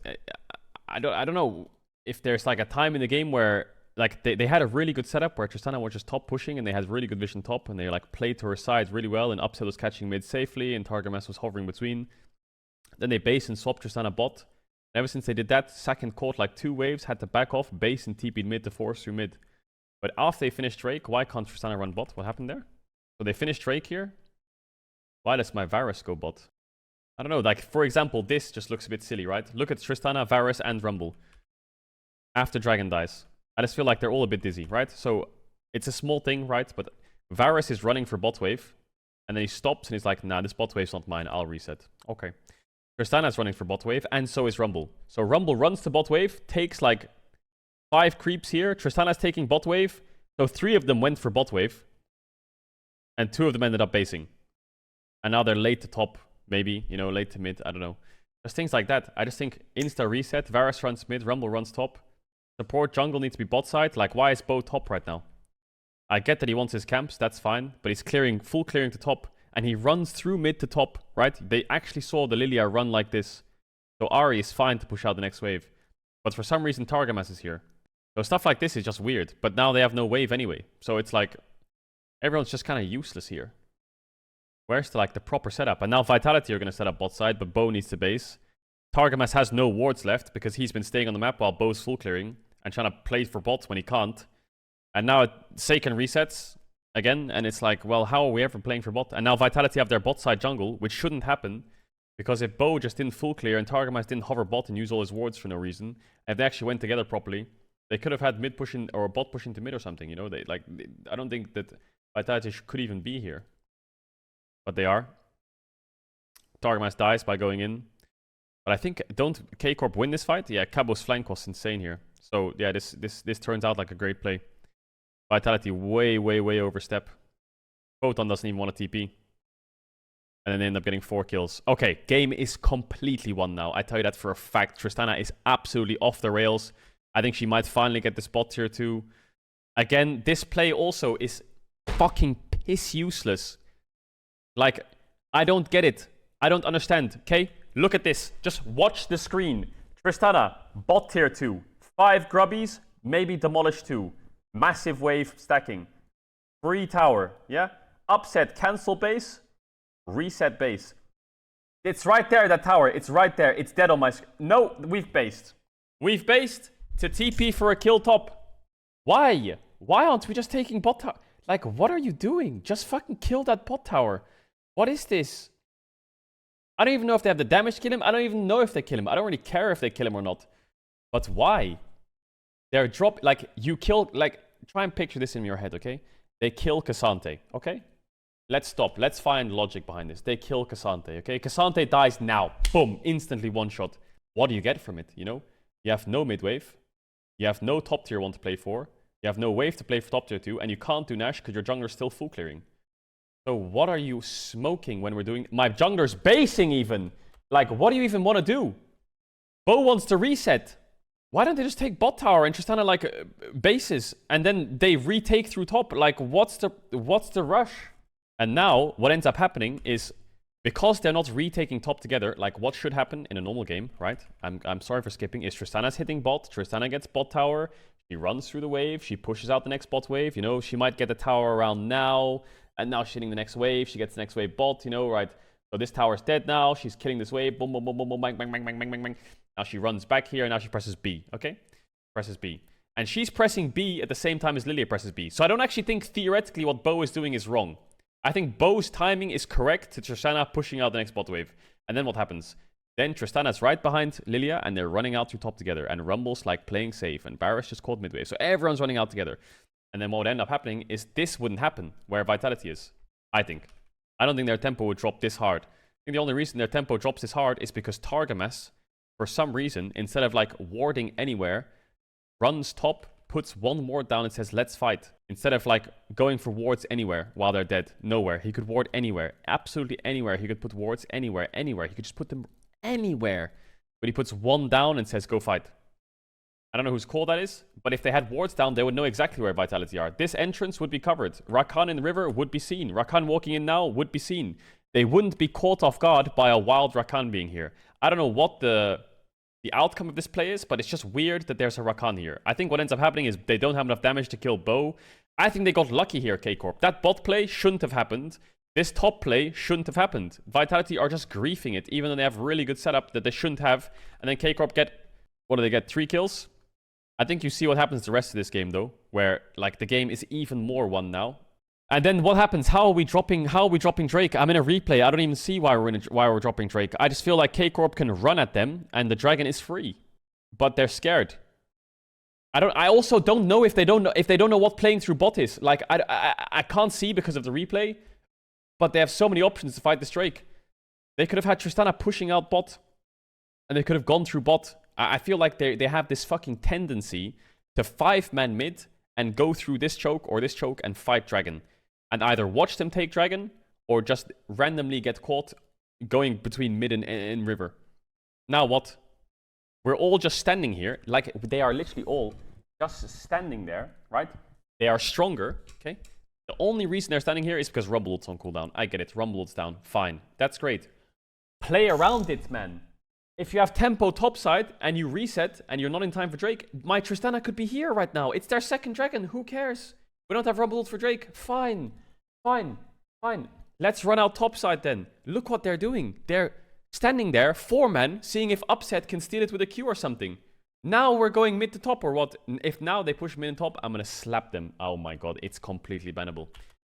S1: I don't know if there's like a time in the game where like they had a really good setup where Tristana was just top pushing and they had really good vision top and they like played to her side really well and Upset was catching mid safely and Targamas was hovering between. Then they base and swap Tristana bot. And ever since they did that, second caught like 2 waves, had to back off, base and TP'd mid to force through mid. But after they finished Drake, why can't Tristana run bot? What happened there? So they finished Drake here. Why does my Varus go bot? I don't know, like, for example, this just looks a bit silly, right? Look at Tristana, Varus, and Rumble. After Dragon dies. I just feel like they're all a bit dizzy, right? So, it's a small thing, right? But Varus is running for bot wave. And then he stops and he's like, nah, this bot wave's not mine, I'll reset. Okay. Tristana's running for bot wave, and so is Rumble. So Rumble runs to bot wave, takes like 5 creeps here. Tristana's taking bot wave. So 3 of them went for bot wave. And 2 of them ended up basing. And now they're late to top. Maybe, you know, late to mid, I don't know. Just things like that. I just think insta reset, Varus runs mid, Rumble runs top. Support jungle needs to be bot side. Like, why is Bo top right now? I get that he wants his camps, that's fine. But he's clearing, full clearing to top. And he runs through mid to top, right? They actually saw the Lilia run like this. So Ahri is fine to push out the next wave. But for some reason, Targamas is here. So stuff like this is just weird. But now they have no wave anyway. So it's like, everyone's just kind of useless here. Where's the, like, the proper setup? And now Vitality are going to set up bot side, but Bo needs to base. Targamas has no wards left because he's been staying on the map while Bo's full clearing and trying to play for bots when he can't. And now Seiken resets again, and it's like, well, how are we ever playing for bot? And now Vitality have their bot side jungle, which shouldn't happen because if Bo just didn't full clear and Targamas didn't hover bot and use all his wards for no reason, if they actually went together properly, they could have had mid pushing or bot pushing to mid or something, you know? I don't think that Vitality could even be here. But they are. Targamas dies by going in. But I think, don't Kcorp win this fight? Yeah, Cabo's flank was insane here. So yeah, this turns out like a great play. Vitality way overstep. Photon doesn't even want a TP. And then they end up getting 4 kills. Okay, game is completely won now. I tell you that for a fact. Tristana is absolutely off the rails. I think she might finally get the spot tier 2. Again, this play also is fucking piss useless. Like, I don't get it. I don't understand, okay? Look at this. Just watch the screen. Tristana, bot tier 2. 5 grubbies, maybe demolish 2. Massive wave stacking. Free tower, yeah? Upset, cancel base, reset base. It's right there, that tower. It's right there. It's dead on my screen. No, we've based. We've based to TP for a kill top. Why? Why aren't we just taking bot tower? Like, what are you doing? Just fucking kill that bot tower. What is this? I don't even know if they have the damage to kill him. I don't even know if they kill him. I don't really care if they kill him or not. But why? They're like, you kill, like, try and picture this in your head, okay? They kill K'Sante, okay? Let's stop. Let's find logic behind this. They kill K'Sante, okay? K'Sante dies now. Boom. Instantly one shot. What do you get from it, you know? You have no mid wave. You have no top tier 1 to play for. You have no wave to play for top tier 2. And you can't do Nash because your jungler's still full clearing. So what are you smoking when we're doing... My jungler's basing even. Like, what do you even want to do? Bo wants to reset. Why don't they just take bot tower and Tristana, like, bases? And then they retake through top. Like, what's the rush? And now, what ends up happening is... Because they're not retaking top together, like, what should happen in a normal game, right? I'm sorry for skipping. Is Tristana's hitting bot. Tristana gets bot tower. She runs through the wave. She pushes out the next bot wave. You know, she might get the tower around now. And now she's hitting the next wave. She gets the next wave bot, you know, right? So this tower's dead now. She's killing this wave. Boom, boom, boom, boom, boom, bang, bang, bang, bang, bang, bang, bang. Now she runs back here, and now she presses B, okay? Presses B. And she's pressing B at the same time as Lilia presses B. So I don't actually think theoretically what Bo is doing is wrong. I think Bo's timing is correct to Tristana pushing out the next bot wave. And then what happens? Then Tristana's right behind Lilia, and they're running out through top together. And Rumble's, like, playing safe, and Varus just caught midway. So everyone's running out together. And then what would end up happening is this wouldn't happen where Vitality is. I think. I don't think their tempo would drop this hard. I think the only reason their tempo drops this hard is because Targamas, for some reason, instead of like warding anywhere, runs top, puts 1 ward down and says, let's fight. Instead of like going for wards anywhere while they're dead. Nowhere. He could ward anywhere. Absolutely anywhere. He could put wards anywhere. Anywhere. He could just put them anywhere. But he puts 1 down and says, go fight. I don't know whose call that is, but if they had wards down, they would know exactly where Vitality are. This entrance would be covered. Rakan in the river would be seen. Rakan walking in now would be seen. They wouldn't be caught off guard by a wild Rakan being here. I don't know what the outcome of this play is, but it's just weird that there's a Rakan here. I think what ends up happening is they don't have enough damage to kill Bo. I think they got lucky here, Kcorp. That bot play shouldn't have happened. This top play shouldn't have happened. Vitality are just griefing it, even though they have really good setup that they shouldn't have. And then Kcorp get, what do they get, 3 kills? I think you see what happens the rest of this game, though, where like the game is even more won now. And then what happens? How are we dropping Drake? I'm in a replay. I don't even see why we're dropping Drake. I just feel like Kcorp can run at them and the dragon is free. But they're scared. I also don't know if they don't know what playing through bot is. Like I can't see because of the replay, but they have so many options to fight this Drake. They could have had Tristana pushing out bot and they could have gone through bot. I feel like they have this fucking tendency to 5-man mid and go through this choke and fight dragon. And either watch them take dragon, or just randomly get caught going between mid and river. Now what? We're all just standing here, like they are literally all just standing there, right? They are stronger, okay? The only reason they're standing here is because Rumble's on cooldown. I get it, Rumble's down, fine. That's great. Play around it, man. If you have tempo topside and you reset and you're not in time for Drake, my Tristana could be here right now. It's their second dragon, who cares? We don't have Rumble for Drake. Fine. Let's run out topside then. Look what they're doing. They're standing there, 4-man, seeing if Upset can steal it with a Q or something. Now we're going mid to top or what? If now they push mid and top, I'm gonna slap them. Oh my god, it's completely bannable.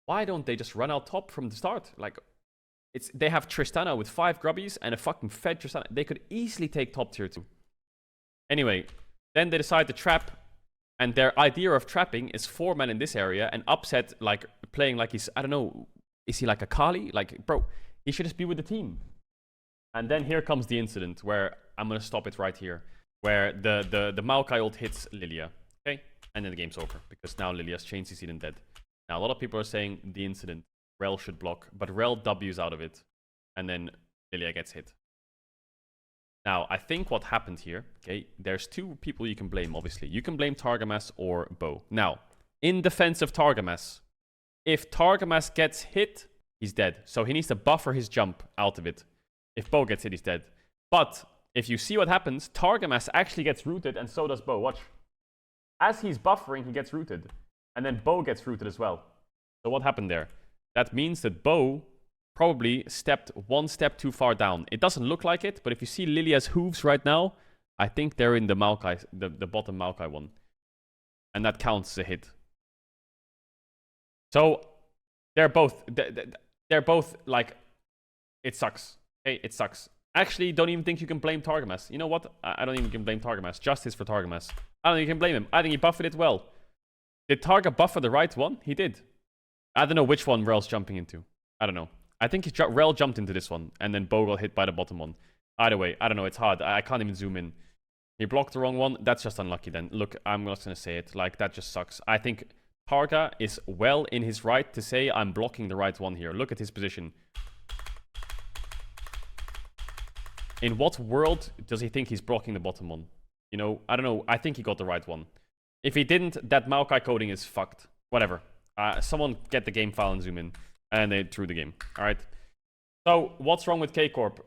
S1: Why don't they just run out top from the start? Like, they have Tristana with 5 grubbies and a fucking fed Tristana. They could easily take top tier 2. Anyway, then they decide to trap. And their idea of trapping is 4-man in this area and Upset, like, playing like he's, I don't know, is he like a Kali? Like, bro, he should just be with the team. And then here comes the incident where, I'm going to stop it right here, where the Maokai ult hits Lilia, okay? And then the game's over, because now Lilia's chain CC'd and dead. Now, a lot of people are saying the incident, Rel should block, but Rel W's out of it, and then Lilia gets hit. Now, I think what happened here, okay, there's 2 people you can blame, obviously. You can blame Targamas or Bo. Now, in defense of Targamas, if Targamas gets hit, he's dead. So he needs to buffer his jump out of it. If Bo gets hit, he's dead. But if you see what happens, Targamas actually gets rooted, and so does Bo. Watch. As he's buffering, he gets rooted. And then Bo gets rooted as well. So what happened there? That means that Bo probably stepped 1 step too far down. It doesn't look like it, but if you see Lilia's hooves right now, I think they're in the Maokai, the bottom Maokai one. And that counts as a hit. So, they're both like, it sucks. Okay, it sucks. Actually, don't even think you can blame Targamas. You know what? I don't even can blame Targamas. Justice for Targamas. I don't think you can blame him. I think he buffered it well. Did Targa buffer the right one? He did. I don't know which one Rel's jumping into. I don't know. I think Rel jumped into this one, and then Bo got hit by the bottom one. Either way, I don't know. It's hard. I can't even zoom in. He blocked the wrong one. That's just unlucky then. Look, I'm not going to say it. Like, that just sucks. I think Targa is well in his right to say, I'm blocking the right one here. Look at his position. In what world does he think he's blocking the bottom one? You know, I don't know. I think he got the right one. If he didn't, that Maokai coding is fucked. Whatever. Someone get the game file and zoom in. And they threw the game. Alright. So, what's wrong with Kcorp?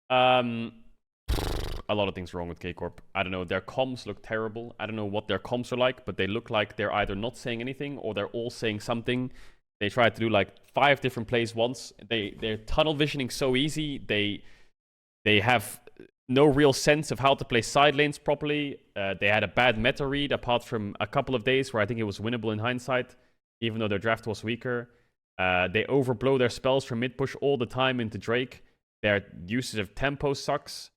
S1: A lot of things wrong with Kcorp. I don't know. Their comms look terrible. I don't know what their comms are like, but they look like they're either not saying anything or they're all saying something. They try to do like 5 different plays once. They're tunnel visioning so easy. They have no real sense of how to play side lanes properly. They had a bad meta read apart from a couple of days where I think it was winnable in hindsight, even though their draft was weaker. They overblow their spells from mid push all the time into Drake. Their usage of tempo sucks.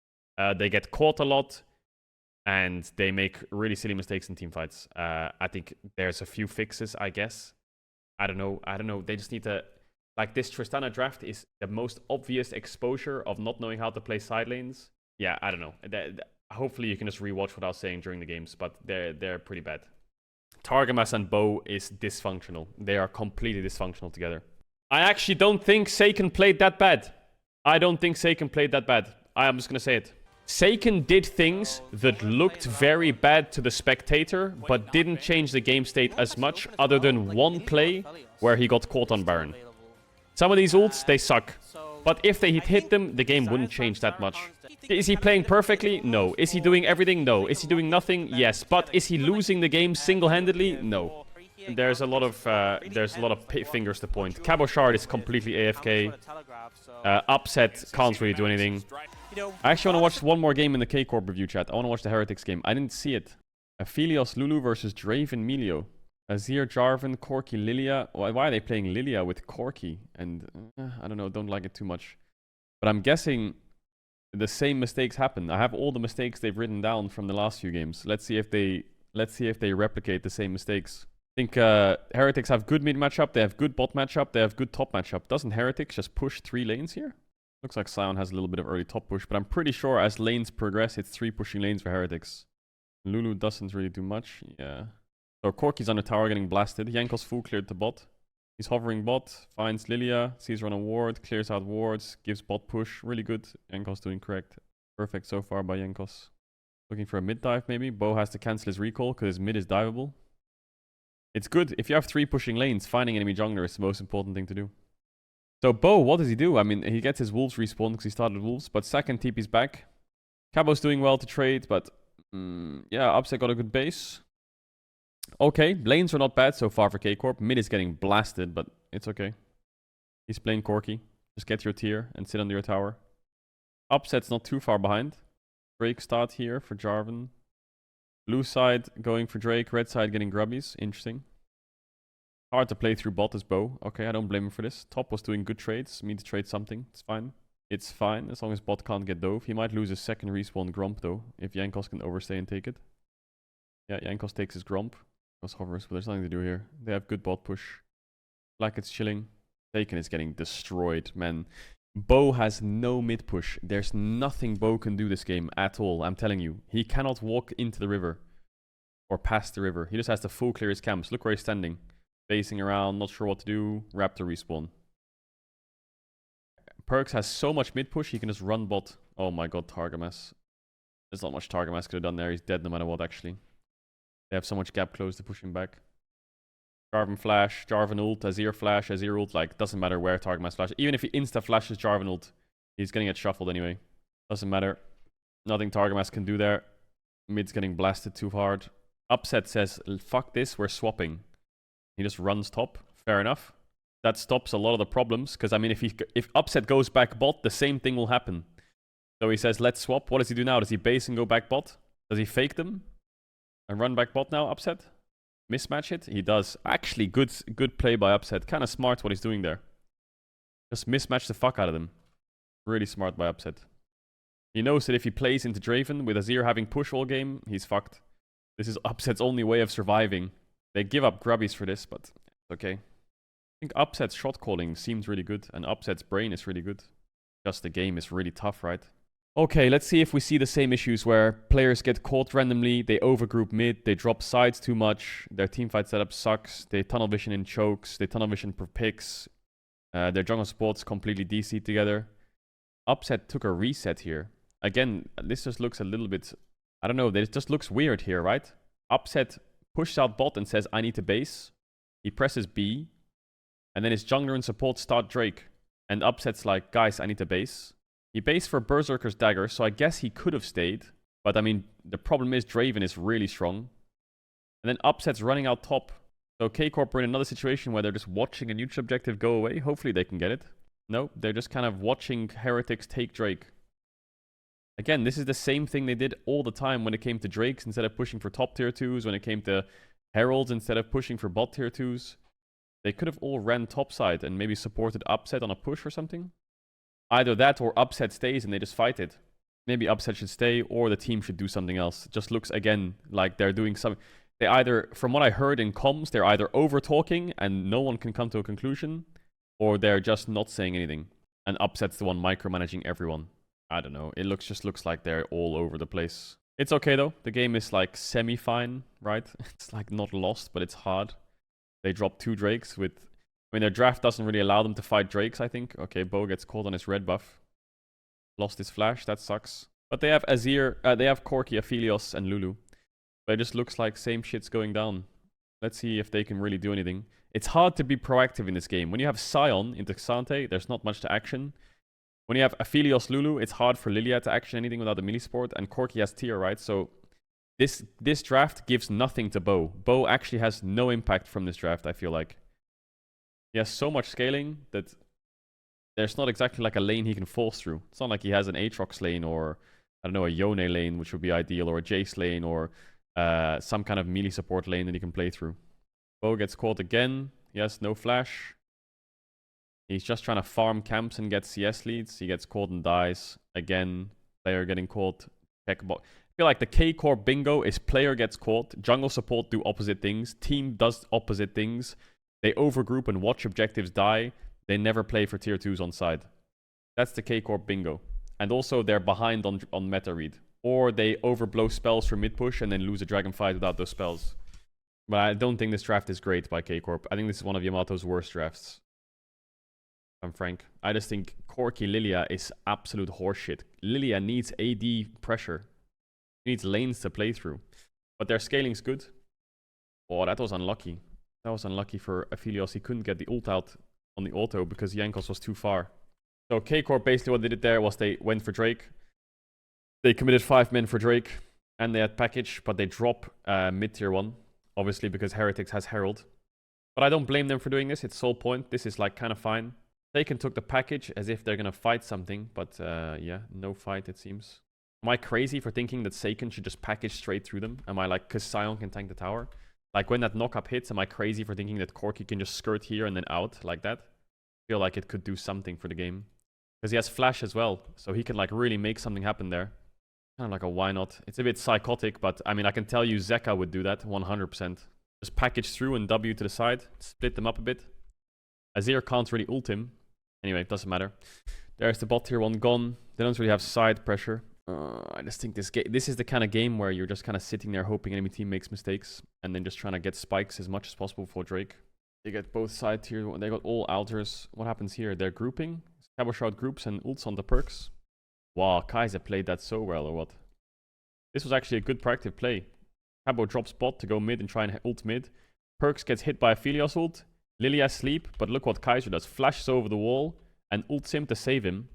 S1: They get caught a lot. And they make really silly mistakes in team fights. I think there's a few fixes, I guess. I don't know. They just need to... Like, this Tristana draft is the most obvious exposure of not knowing how to play side lanes. Yeah, I don't know. Hopefully you can just rewatch what I was saying during the games, but they're pretty bad. Targamas and Bo is dysfunctional. They are completely dysfunctional together. I actually don't think Seiken played that bad. I don't think Seiken played that bad. I'm just going to say it. Seiken did things that looked very bad to the spectator, but didn't change the game state as much, other than one play where he got caught on Baron. Some of these ults, they suck. But if they hit them, the game wouldn't change that much. Is he playing perfectly? No. Is he doing everything? No. Is he doing nothing? Yes. But is he losing the game single-handedly? No. There's a lot of fingers to point. Cabo Shard is completely AFK. Upset can't really do anything. I actually want to watch one more game in the Kcorp review chat. I want to watch the Heretics game. I didn't see it. Aphelios Lulu versus Draven Melio. Azir, Jarvan, Corki, Lilia. Why are they playing Lilia with Corki? And I don't know, don't like it too much. But I'm guessing the same mistakes happen. I have all the mistakes they've written down from the last few games. Let's see if they replicate the same mistakes. I think Heretics have good mid matchup, they have good bot matchup, they have good top matchup. Doesn't Heretics just push 3 lanes here? Looks like Sion has a little bit of early top push, but I'm pretty sure as lanes progress, it's 3 pushing lanes for Heretics. Lulu doesn't really do much. Yeah. So Corki's under tower getting blasted. Jankos full cleared to bot. He's hovering bot, finds Lilia, sees her on a ward, clears out wards, gives bot push. Really good. Jankos doing correct. Perfect so far by Jankos. Looking for a mid dive maybe. Bo has to cancel his recall because his mid is diveable. It's good. If you have 3 pushing lanes, finding enemy jungler is the most important thing to do. So Bo, what does he do? I mean, he gets his wolves respawn because he started wolves, but second TP's back. Cabo's doing well to trade, but yeah, Upset got a good base. Okay, lanes are not bad so far for Kcorp. Mid is getting blasted, but it's okay. He's playing Corki. Just get your tier and sit under your tower. Upset's not too far behind. Drake start here for Jarvan. Blue side going for Drake, red side getting grubbies. Interesting. Hard to play through bot as Bo. Okay, I don't blame him for this. Top was doing good trades. Me to trade something. It's fine. It's fine as long as bot can't get dove. He might lose his second respawn Gromp though, if Jankos can overstay and take it. Yeah, Jankos takes his Gromp. Jankos hovers, but there's nothing to do here. They have good bot push. Like it's chilling. Taken is getting destroyed, man. Bo has no mid push. There's nothing Bo can do this game at all. I'm telling you. He cannot walk into the river. Or past the river. He just has to full clear his camps. Look where he's standing. Facing around, not sure what to do. Raptor respawn. Perks has so much mid push, he can just run bot. Oh my god, Targamas. There's not much Targamas could have done there. He's dead no matter what, actually. They have so much gap close to push him back. Jarvan flash, Jarvan ult, Azir flash, Azir ult. Like, doesn't matter where Targamas flash. Even if he insta flashes Jarvan ult, he's gonna get shuffled anyway. Doesn't matter. Nothing Targamas can do there. Mid's getting blasted too hard. Upset says, fuck this, we're swapping. He just runs top. Fair enough. That stops a lot of the problems. Because, I mean, if Upset goes back bot, the same thing will happen. So he says, let's swap. What does he do now? Does he base and go back bot? Does he fake them? And run back bot now, Upset? Mismatch it? He does. Actually, good play by Upset. Kind of smart what he's doing there. Just mismatch the fuck out of them. Really smart by Upset. He knows that if he plays into Draven with Azir having push all game, he's fucked. This is Upset's only way of surviving. They give up grubbies for this, but it's okay. I think Upset's shot calling seems really good, and Upset's brain is really good. Just the game is really tough, right? Okay, let's see if we see the same issues where players get caught randomly, they overgroup mid, they drop sides too much, their teamfight setup sucks, they tunnel vision in chokes, they tunnel vision per picks, their jungle supports completely DC'd together. Upset took a reset here. Again, this just looks a little bit... I don't know, it just looks weird here, right? Upset pushes out bot and says, I need to base. He presses B. And then his jungler and support start Drake. And Upset's like, guys, I need to base. He based for Berserker's Dagger, so I guess he could have stayed. But I mean, the problem is Draven is really strong. And then Upset's running out top. So Kcorp are in another situation where they're just watching a neutral objective go away. Hopefully they can get it. No, they're just kind of watching Heretics take Drake. Again, this is the same thing they did all the time when it came to Drakes instead of pushing for top tier 2s, when it came to Heralds instead of pushing for bot tier 2s. They could have all ran topside and maybe supported Upset on a push or something. Either that or Upset stays and they just fight it. Maybe Upset should stay or the team should do something else. It just looks, again, like they're doing something. They either, from what I heard in comms, they're either over-talking and no one can come to a conclusion, or they're just not saying anything. And Upset's the one micromanaging everyone. I don't know. It just looks like they're all over the place. It's okay though. The game is like semi-fine, right? It's like not lost, but it's hard. They dropped 2 Drakes with... I mean, their draft doesn't really allow them to fight Drakes, I think. Okay, Bo gets caught on his red buff. Lost his flash. That sucks. But they have Azir, they have Corki, Aphelios, and Lulu. But it just looks like same shit's going down. Let's see if they can really do anything. It's hard to be proactive in this game. When you have Sion into Xante, there's not much to action. When you have Aphelios Lulu, it's hard for Lilia to action anything without the melee support. And Corki has tier, right? So this draft gives nothing to Bo. Bo actually has no impact from this draft, I feel like. He has so much scaling that there's not exactly like a lane he can force through. It's not like he has an Aatrox lane or, I don't know, a Yone lane, which would be ideal, or a Jace lane, or some kind of melee support lane that he can play through. Bo gets caught again. He has no flash. He's just trying to farm camps and get CS leads. He gets caught and dies. Again, player getting caught. I feel like the Kcorp bingo is player gets caught, jungle support do opposite things, team does opposite things, they overgroup and watch objectives die, they never play for tier 2s on side. That's the Kcorp bingo. And also they're behind on meta read. Or they overblow spells for mid push and then lose a dragon fight without those spells. But I don't think this draft is great by Kcorp. I think this is one of Yamato's worst drafts. If I'm frank. I just think Corki Lilia is absolute horseshit. Lilia needs AD pressure. He needs lanes to play through. But their scaling's good. Oh, that was unlucky. That was unlucky for Aphelios. He couldn't get the ult out on the auto because Jankos was too far. So Kcorp basically what they did there was they went for Drake. They committed 5 men for Drake. And they had package, but they drop mid tier 1. Obviously because Heretics has Herald. But I don't blame them for doing this. It's sole point. This is like kind of fine. Taken took the package as if they're going to fight something. But yeah, no fight it seems. Am I crazy for thinking that Seiken should just package straight through them? Am I like, because Sion can tank the tower? Like when that knock-up hits, am I crazy for thinking that Corki can just skirt here and then out like that? I feel like it could do something for the game. Because he has flash as well, so he can like really make something happen there. Kind of like a why not? It's a bit psychotic, but I mean, I can tell you Zeka would do that 100%. Just package through and W to the side, split them up a bit. Azir can't really ult him. Anyway, it doesn't matter. There's the bot tier 1 gone. They don't really have side pressure. I just think this is the kind of game where you're just kind of sitting there hoping enemy team makes mistakes and then just trying to get spikes as much as possible for Drake. They get both sides here. They got all altars. What happens here? They're grouping. Cabo Shroud groups and ults on the perks. Wow, Kaiser played that so well, or what? This was actually a good proactive play. Cabo drops bot to go mid and try and ult mid. Perks gets hit by a Aphelios ult. Lilia sleep, but look what Kaiser does. Flashes over the wall and ults him to save him.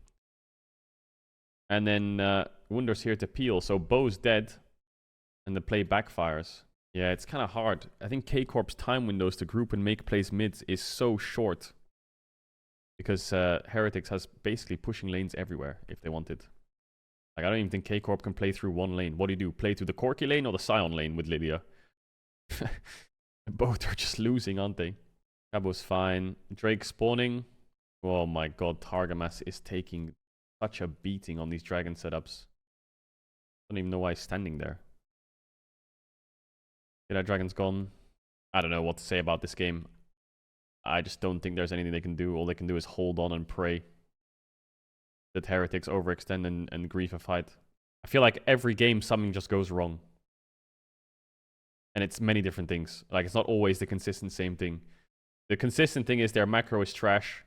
S1: And then Wunder's here to peel, so Bo's dead. And the play backfires. Yeah, it's kind of hard. I think Kcorp's time windows to group and make plays mid is so short. Because Heretics has basically pushing lanes everywhere if they wanted. Like, I don't even think Kcorp can play through one lane. What do? Play through the Corki lane or the Sion lane with Lilia? Both are just losing, aren't they? Cabo's fine. Drake spawning. Oh my god, Targamas is taking such a beating on these dragon setups. I don't even know why he's standing there. Yeah, that dragon's gone. I don't know what to say about this game. I just don't think there's anything they can do. All they can do is hold on and pray that Heretics overextend and grief a fight. I feel like every game something just goes wrong. And it's many different things. Like, it's not always the consistent same thing. The consistent thing is their macro is trash.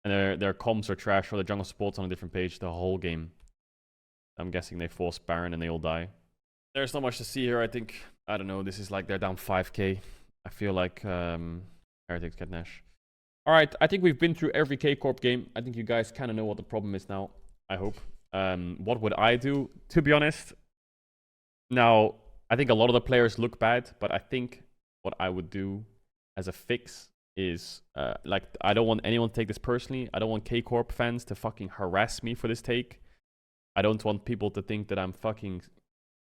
S1: And their comms are trash, or the jungle support's on a different page the whole game. I'm guessing they force Baron and they all die. There's not much to see here, I think. I don't know, this is like they're down 5k. I feel like Heretics get Nash. Alright, I think we've been through every Kcorp game. I think you guys kind of know what the problem is now. I hope. What would I do? To be honest, now, I think a lot of the players look bad, but I think what I would do as a fix is, like, I don't want anyone to take this personally. I don't want Kcorp fans to fucking harass me for this take. I don't want people to think that I'm fucking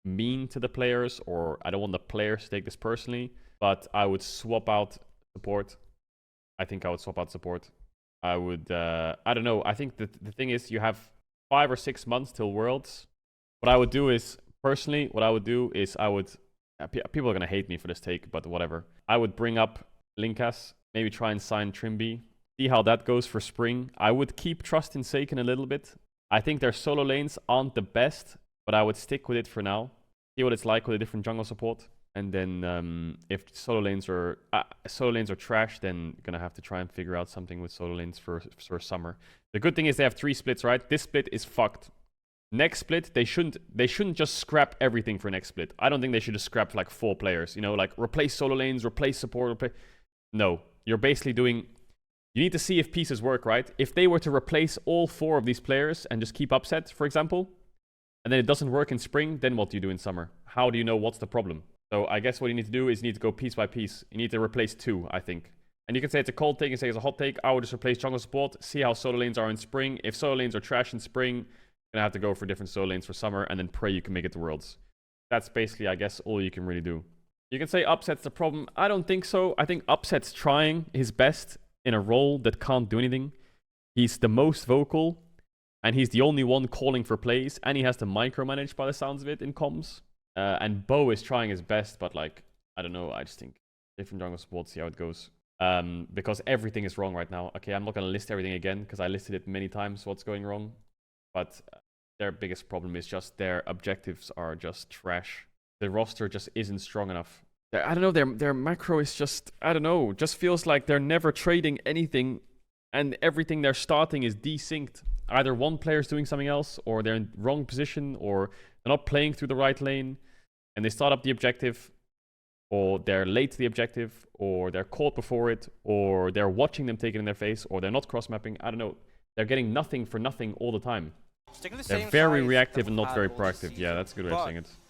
S1: mean to the players, or I don't want the players to take this personally, but I would swap out support. I think I would swap out support. I would, I don't know. I think that the thing is you have 5 or 6 months till Worlds. What I would do is, personally, what I would do is I would, people are going to hate me for this take, but whatever. I would bring up Linkas, maybe try and sign Trimby, see how that goes for spring. I would keep trust in Seiken a little bit. I think their solo lanes aren't the best, but I would stick with it for now. See what it's like with a different jungle support. And then if solo lanes are trash, then gonna have to try and figure out something with solo lanes for summer. The good thing is they have 3 splits, right? This split is fucked. next split, they shouldn't just scrap everything for next split. I don't think they should just scrap like 4 players. You know, like replace solo lanes, replace support, No, you're basically doing. You need to see if pieces work, right? If they were to replace all 4 of these players and just keep upset, for example, and then it doesn't work in spring, then what do you do in summer? How do you know what's the problem? So I guess what you need to do is you need to go piece by piece. You need to replace 2, I think. And you can say it's a cold take and say it's a hot take. I would just replace jungle support, see how solo lanes are in spring. If solo lanes are trash in spring, you're going to have to go for different solo lanes for summer and then pray you can make it to Worlds. That's basically, I guess, all you can really do. You can say Upset's the problem. I don't think so. I think Upset's trying his best in a role that can't do anything. He's the most vocal, and he's the only one calling for plays, and he has to micromanage by the sounds of it in comms. And Bo is trying his best, but like, I don't know, I just think different jungle support, see how it goes. Because everything is wrong right now. Okay, I'm not going to list everything again, because I listed it many times what's going wrong. But their biggest problem is just their objectives are just trash. The roster just isn't strong enough. I don't know, their macro is just, I don't know, just feels like they're never trading anything, and everything they're starting is desynced. Either one player's doing something else, or they're in wrong position, or they're not playing through the right lane, and they start up the objective, or they're late to the objective, or they're caught before it, or they're watching them take it in their face, or they're not cross-mapping. I don't know. They're getting nothing for nothing all the time. They're very reactive and not very proactive. Yeah, that's a good way of saying it.